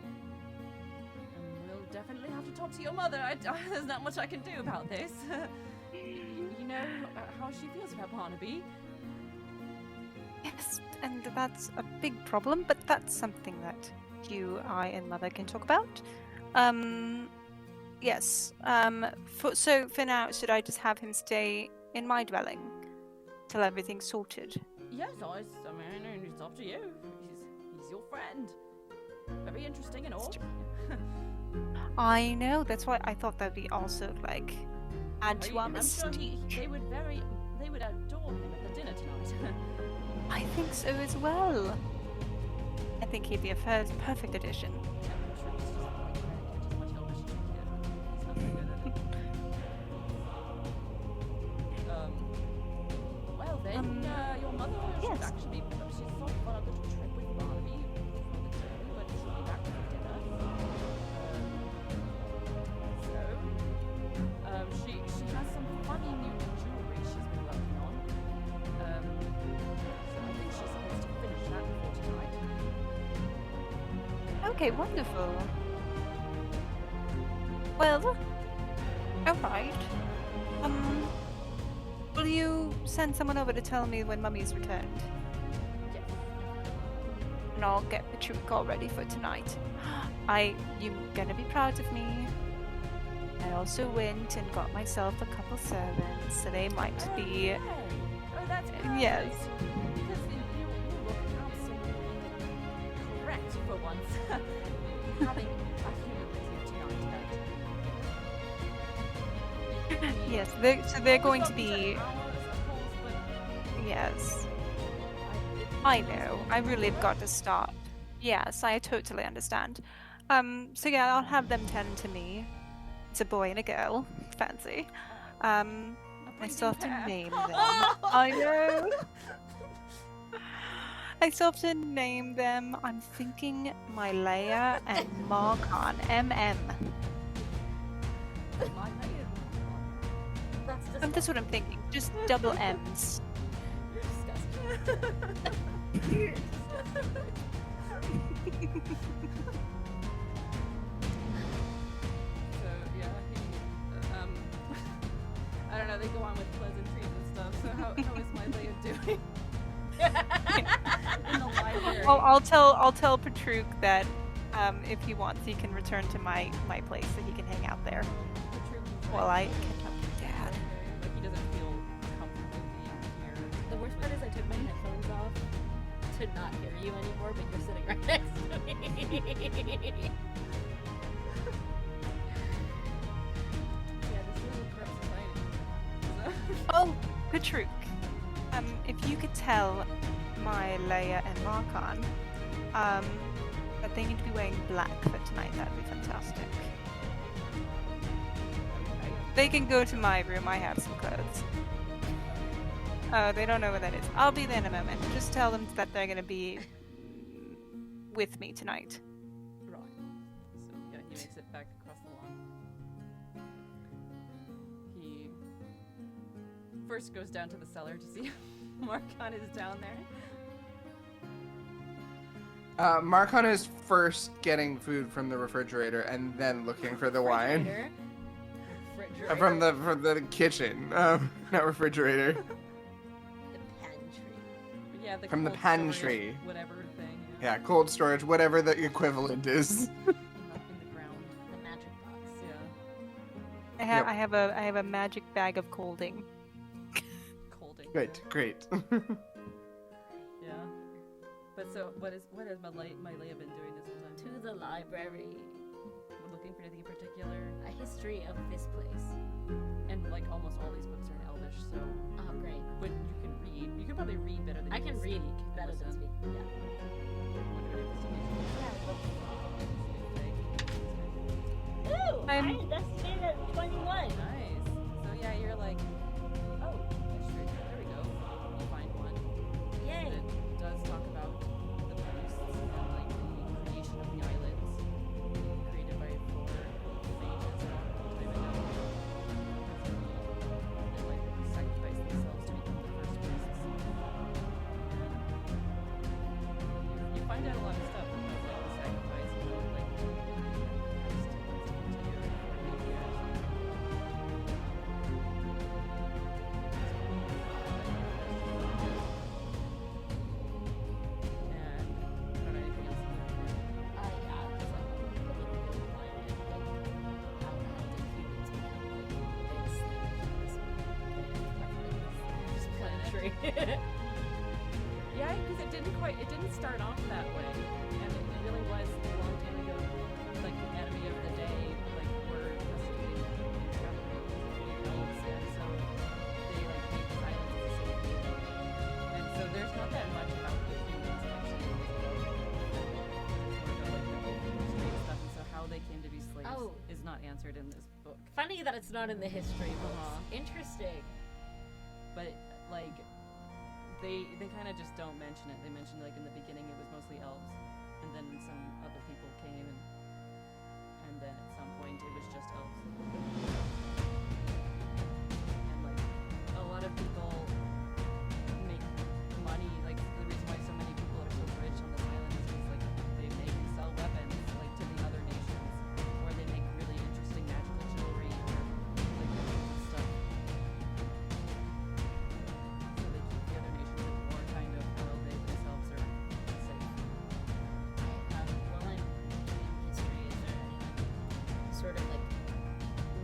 we'll definitely have to talk to your mother. There's not much I can do about this. You know how she feels about Barnaby. Yes, and that's a big problem, but that's something that you, I, and Mother can talk about. Yes. So for now, should I just have him stay in my dwelling till everything's sorted? Yes, I mean, it's up to you. He's your friend. Very interesting and all. I know. That's why I thought that'd be also like add to our I'm sure mystique. they would adore him at the dinner tonight. I think so as well. I think he'd be a perfect addition. Well then, your mother should yes. actually be, she's sort of on a little trip with Barnaby for the day, but she'll be back for dinner. She has some funny new jewelry she's been working on. So I think she's supposed to finish that before tonight. Okay, wonderful. Well, alright. Will you send someone over to tell me when Mummy's returned? Yes. And I'll get the truc all ready for tonight. You're gonna be proud of me. I also went and got myself a couple servants, so they might be. Oh, that's perfect. Yes. Because you look absolutely correct for once. Having a human with you tonight. Yes, they're going to be. Yes. I know. I really have got to stop. Yes, I totally understand. So yeah, I'll have them tend to me. It's a boy and a girl. Fancy. I still have to name them. I know. I still have to name them. I'm thinking Mylea and Marcon. MM. That's what I'm thinking. Just double M's. You're disgusting. So yeah, I don't know. They go on with pleasantries and stuff. So how is my Leia doing? In the library. I'll tell Patruk that if he wants, he can return to my place so he can hang out there while I catch up with Dad. Like he doesn't feel comfortable being here. The worst part is I took my headphones off to not hear you anymore, but you're sitting right next to me. Yeah, this really corrupts society. Oh, Patruk. If you could tell my Leia and Marcon that they need to be wearing black for tonight, that'd be fantastic. They can go to my room, I have some clothes. Oh, they don't know where that is. I'll be there in a moment. Just tell them that they're gonna be with me tonight. Right. So yeah, he makes it back across the lawn. He first goes down to the cellar to see if Marcon is down there. Marcon is first getting food from the refrigerator and then looking for the wine. Refrigerator. From the kitchen, not refrigerator. The pantry. Yeah, the From the cold pantry. storage, whatever thing. Yeah, cold storage, whatever the equivalent is. In the ground. The magic box. Yeah. I have a magic bag of colding. Colding. Great, great. Yeah. But so, what has Mylea been doing this whole time? To the library. We're looking for anything in particular, A history of this place. and like almost all these books are in Elvish, so Oh, great. but you can read. You can probably read better than I you can read speak. better than Listen. speak. Yeah. Ooh, I investigated at 21. Nice. So yeah, you're like, oh, history. There we go. You find one. Yay. And it does talk about the priests and like the creation of the islands, created by 4 sages a long time ago. And like sacrificed themselves to become the first priests. You find out a lot of stuff about like the sacrifice, about like yeah, because it didn't start off that way, and it really was a long time ago, like the enemy of the day, like were investigating elves covered in this book. Funny that it's not in the history books. Uh-huh. Interesting. But like, they kind of just don't mention it. They mentioned like in the beginning it was mostly elves, and then some other people came, and then at some point it was just elves. And like, a lot of people make money. Like the reason why so many people are so rich on this island is because like they make and sell weapons like to the other nations, or they make really interesting magical jewelry or like stuff. So they keep the other nations at war, kind of, while they themselves are safe. Well, in history, is there any sort of like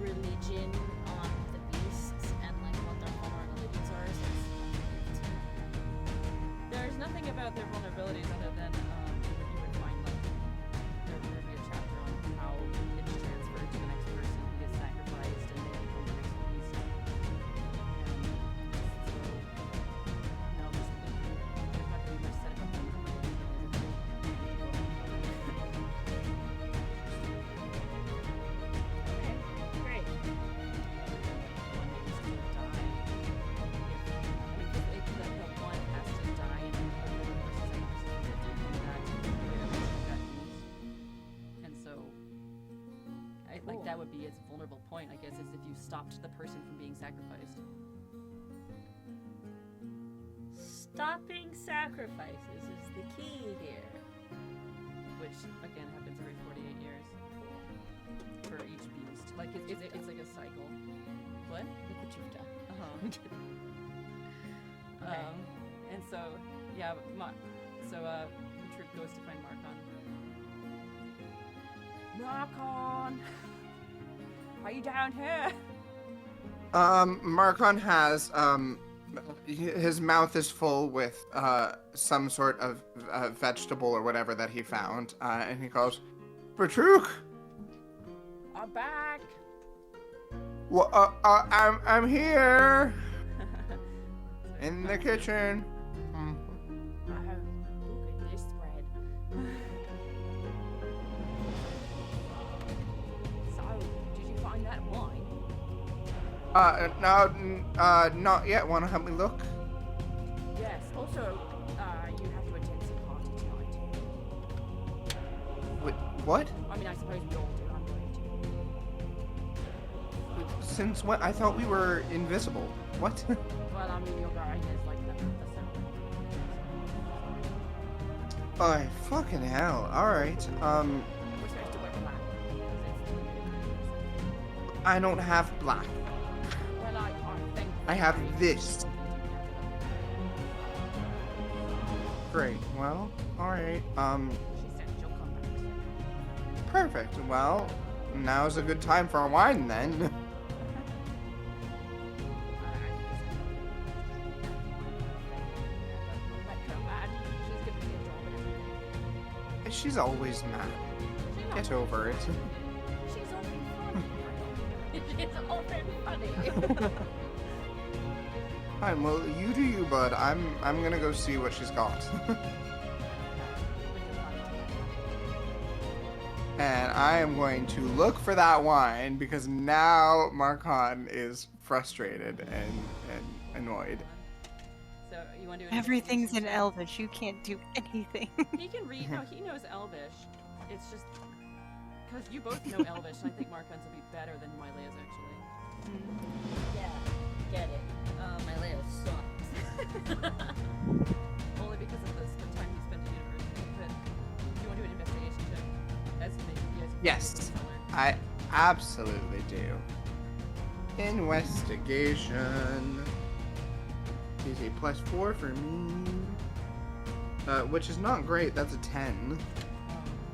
religion on the beasts and like what their vulnerabilities are? There's nothing about their vulnerabilities other than you would find like there would be a chapter on how it's transferred to the next person who gets sacrificed and they become priests. And so, no, there's not going to be much said about them. Okay, great. And so, like that would be its vulnerable point, I guess, is if you stopped the person from being sacrificed. Stopping sacrifices is the key here. Which again happens every 48 years for each beast. Like it's like a cycle. What? Look what you've done. Okay. And so yeah, the troop goes to find Marcon. Marcon, are you down here? Marcon has, his mouth is full with, some sort of, vegetable or whatever that he found, and he calls, Patruk! I'm back. Well, I'm here! In the kitchen. Oh, look at this spread. So, did you find that wine? No, not yet. Wanna help me look? Yes. Also, you have to attend some party tonight. Wait, what? I mean, I suppose we all do. I'm going to. Since when? I thought we were invisible. What? Well, I mean, you're going as like the sound. Oh, fucking hell. Alright, We're supposed to wear black because it's I don't have black. well, I think. I have this. Great, well, alright, She said she'll come back. perfect. Well, now's a good time for a wine then. She's always mad. Get over it. She's often funny. She's often funny. Fine, well, you do you, bud. I'm gonna go see what she's got. And I am going to look for that wine because now Marcon is frustrated and annoyed. So you want to do an Everything's in investigation check? Elvish. You can't do anything. He can read. No, he knows Elvish. It's just because you both know Elvish, and I think Marcon's will be better than Mylea's actually. Yeah, get it. My Leo sucks. Only because of the time he spent at university. But do you want to do an investigation check? As maybe you guys. Yes, I absolutely do. Investigation. Is a +4 for me. Which is not great. That's a 10.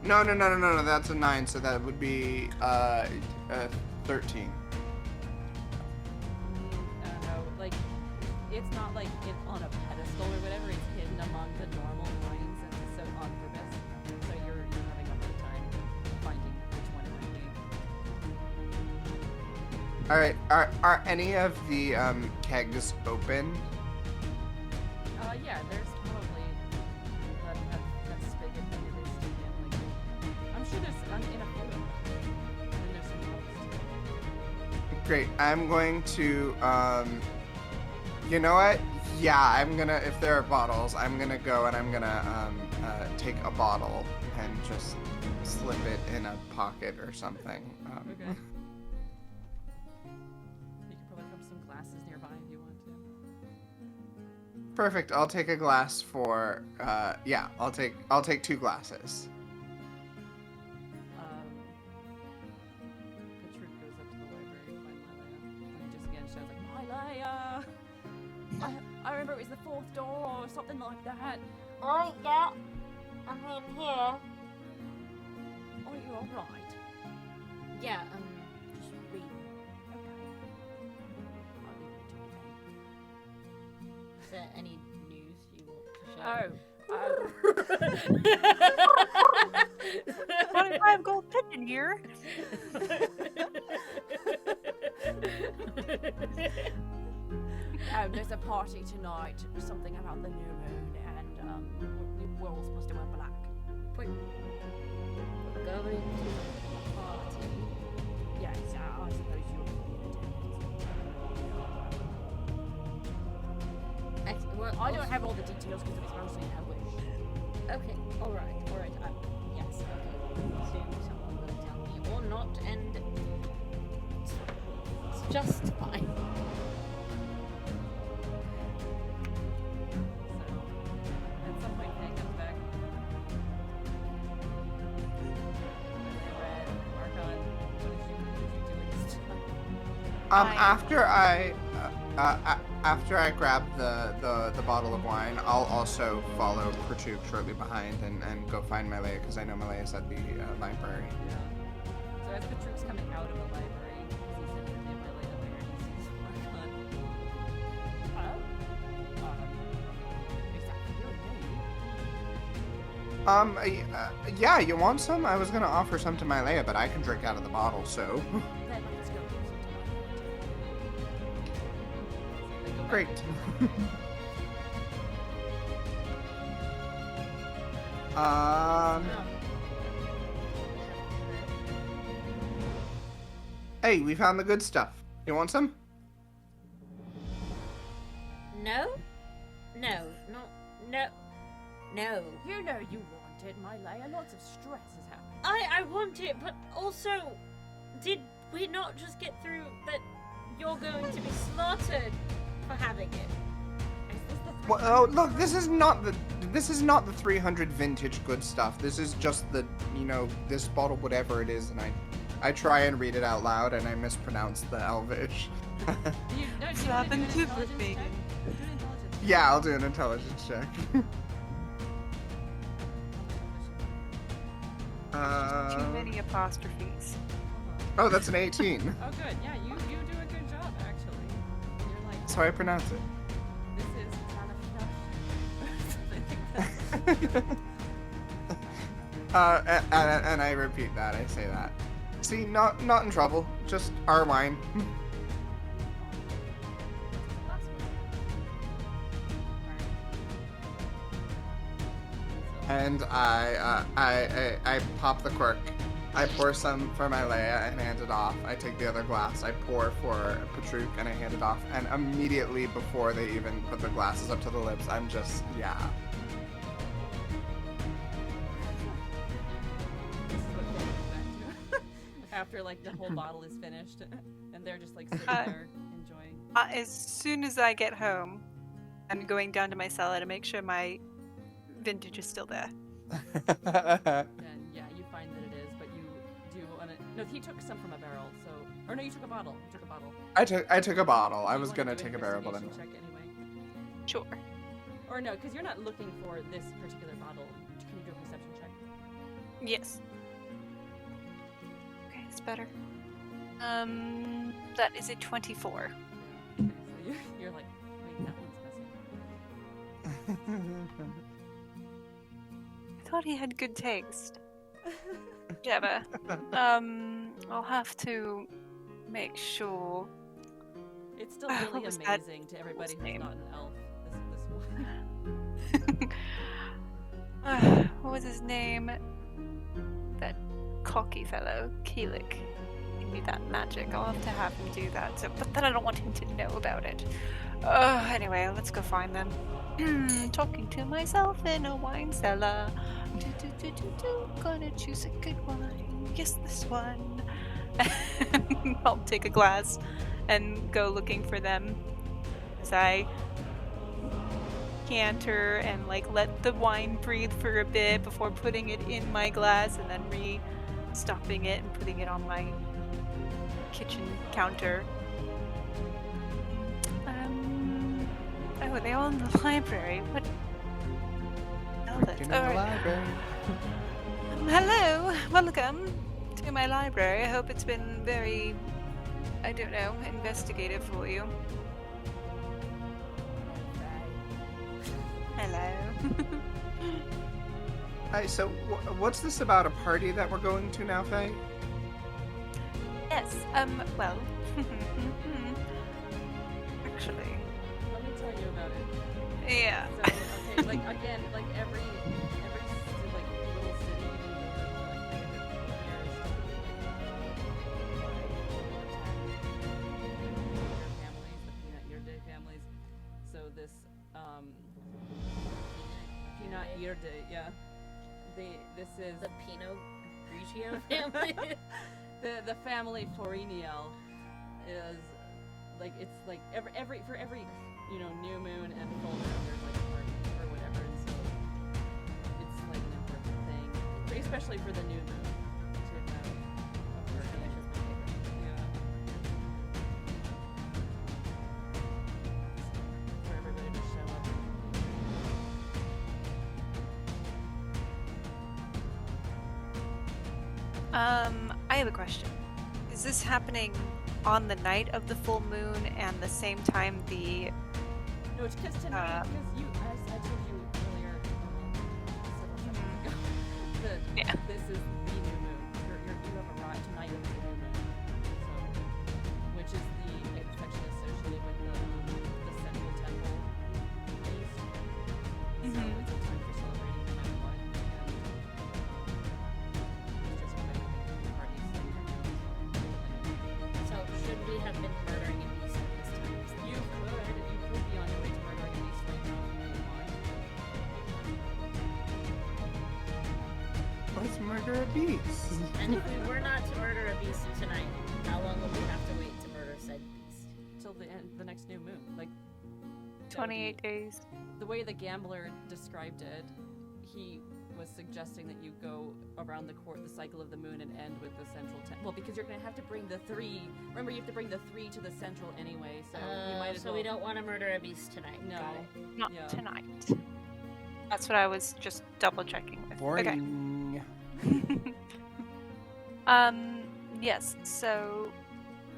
No. That's a 9. So that would be 13. I don't know. Like, it's not like it's on a pedestal or whatever. It's hidden among the normal lines, and so on purpose. So you're having a hard time finding which one it might be. All right. Are any of the kegs open? Yeah, there's probably that spigot that it is in. Like, I'm sure there's in a few of them. And then there's some others too. Great. I'm going to, you know what? Yeah, I'm gonna, if there are bottles, I'm gonna go and I'm gonna, take a bottle and just slip it in a pocket or something. Okay. You could probably have some glasses nearby if you want to. Perfect. I'll take a glass for, yeah, I'll take 2 glasses. Patrick goes up to the library to find Mylea. And he just again shouts like, Mylea! I remember it was the 4th door or something like that. Oh, yeah. I'm in here. Are you alright? Yeah, just read. Okay. I'll leave it to you then. Is there any news you want to share? 25 gold pigeon here. There's a party tonight, something about the new moon, and we're all supposed to wear black. Wait. We're going to a party. Yes, I suppose you'll be in attendance. Well, I don't have all the details because it's mostly in Elvish. Okay, alright. Yes, okay. Soon someone will tell me or not, and it's just fine. So, at some point, Faye comes back. Red, Marcon, what did you do this time? After I grab the bottle of wine, I'll also follow Patrick shortly behind and go find Mylea because I know Mylea's at the library. Yeah. So as Patrick's coming out of the library, because he said that they Mylea there, he sees Marcon. Is that for you, maybe? Yeah, you want some? I was gonna offer some to Mylea, but I can drink out of the bottle, so. Then let's go get some. Great. Hey, we found the good stuff. You want some? No. You know you want it, Mylea. Lots of stress is happening. I want it, but also, did we not just get through that you're going to be slaughtered for having it? Is this the Well, oh, look, this is not the 300 vintage good stuff. This is just the, this bottle, whatever it is, and I try and read it out loud, and I mispronounce the Elvish. Do you Slap want to do into an the intelligence thing. check? Do an intelligence check. Yeah, I'll do an intelligence check. Too many apostrophes. Oh, that's an 18. Oh, good. Yeah, you do a good job, actually. You're like, That's how I pronounce it. this is kind of stuff. And I repeat that. I say that. See, not in trouble. Just our wine. And I pop the cork. I pour some for Mylea and hand it off. I take the other glass. I pour for Patrick and I hand it off. And immediately before they even put their glasses up to the lips, I'm just, yeah. This is what we'll get back to. After, like, the whole bottle is finished, and they're just, like, sitting there enjoying. As soon as I get home, I'm going down to my cellar to make sure my vintage is still there. Then, yeah, you find that it is, but you do want to... No, he took some from a barrel, so... Or no, you took a bottle. You took a bottle. I took a bottle. I You was wanna gonna do take an a barrel, but investigation check anyway. Sure. Or no, because you're not looking for this particular bottle. Can you do a perception check? Yes. Okay, it's better. That is a 24. Okay, so you're like, wait, that one's missing. I thought he had good taste. Whichever. I'll have to make sure. It's still What really was that amazing to everybody his who's name? not an elf. This What was his name? That cocky fellow, Keelik. teaching me that magic. I'll have to have him do that. So, but then I don't want him to know about it. Anyway, let's go find them. Talking to myself in a wine cellar. Gonna choose a good wine. Yes, this one. I'll take a glass and go looking for them as I canter and like let the wine breathe for a bit before putting it in my glass and then stopping it and putting it on my kitchen counter. Oh, they're all in the library. What? In the library. Hello, welcome to my library. I hope it's been very, I don't know, investigative for you. Hello. Hi, so what's this about a party that we're going to now, Faye? Yes, well, actually, Let me tell you about it. yeah. So, okay, like again, like every like little city in families, the Peanut Year Day families. So this Peanut Year Day, yeah. This is The Pinot Grigio family. the family Foriniel is like it's like every for every new moon and full moon there's like a party or whatever, and so it's like an important thing, especially for the new moon to have a party. Yeah. For everybody to show up. I have a question. Is this happening on the night of the full moon and the same time the No, it's because tonight, because I told you earlier, several seconds ago, that Yeah. this is the new moon. You have arrived tonight is the new moon, so, which is the section associated with the central temple feast. So it's a time for celebrating the new one, and it's just when parties So should we have been murdering a beast at this time? You could be on your way to murdering a beast right now if you want. Let's murder a beast. And if we were not to murder a beast tonight, how long would we have to wait to murder said beast? Till the next new moon, like that would be- 28 days? The way the gambler described it, he was suggesting that you go around the cycle of the moon and end with the central well, because you're going to have to bring the 3. Remember, you have to bring the 3 to the central anyway, so you might as So well. we don't want to murder a beast tonight. No. Got it. Not Yeah. tonight. That's what I was just double checking with. Boring. Okay. Yes, so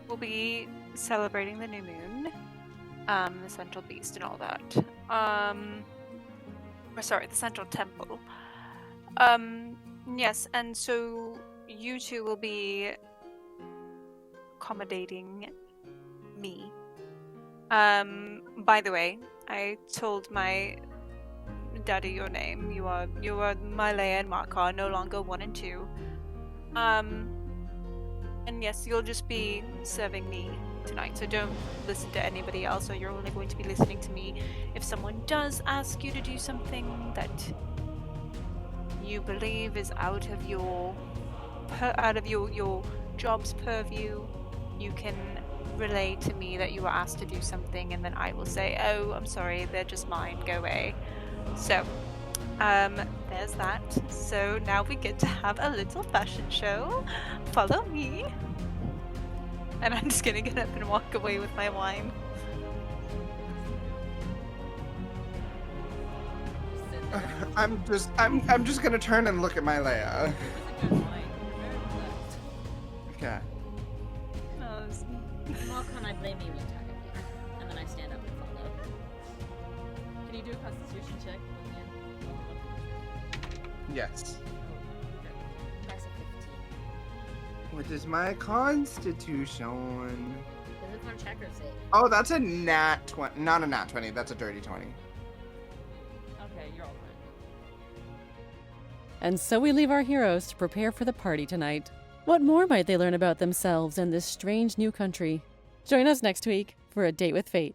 we'll be celebrating the new moon, the central beast and all that. The central temple. Yes, and so you two will be accommodating me. By the way, I told my daddy your name. You are Mylea and Marcon, no longer 1 and 2. And yes, you'll just be serving me tonight, so don't listen to anybody else, or you're only going to be listening to me if someone does ask you to do something that you believe is out of your job's purview. You can relay to me that you were asked to do something, and then I will say, oh, I'm sorry, they're just mine, go away. So, there's that. So now we get to have a little fashion show. Follow me. And I'm just gonna get up and walk away with my wine. I'm just gonna turn and look at my Leia. It's a good wine. You're very blessed. Okay. Oh, this- Marcon, I blame you entirely. And then I stand up and follow. Can you do a constitution check? Yes. That's a 15. What is my constitution? Is it on check or save? Oh, that's a nat 20. Not a nat 20. That's a dirty 20. Okay, you're all right. And so we leave our heroes to prepare for the party tonight. What more might they learn about themselves and this strange new country? Join us next week for A Date with Fate.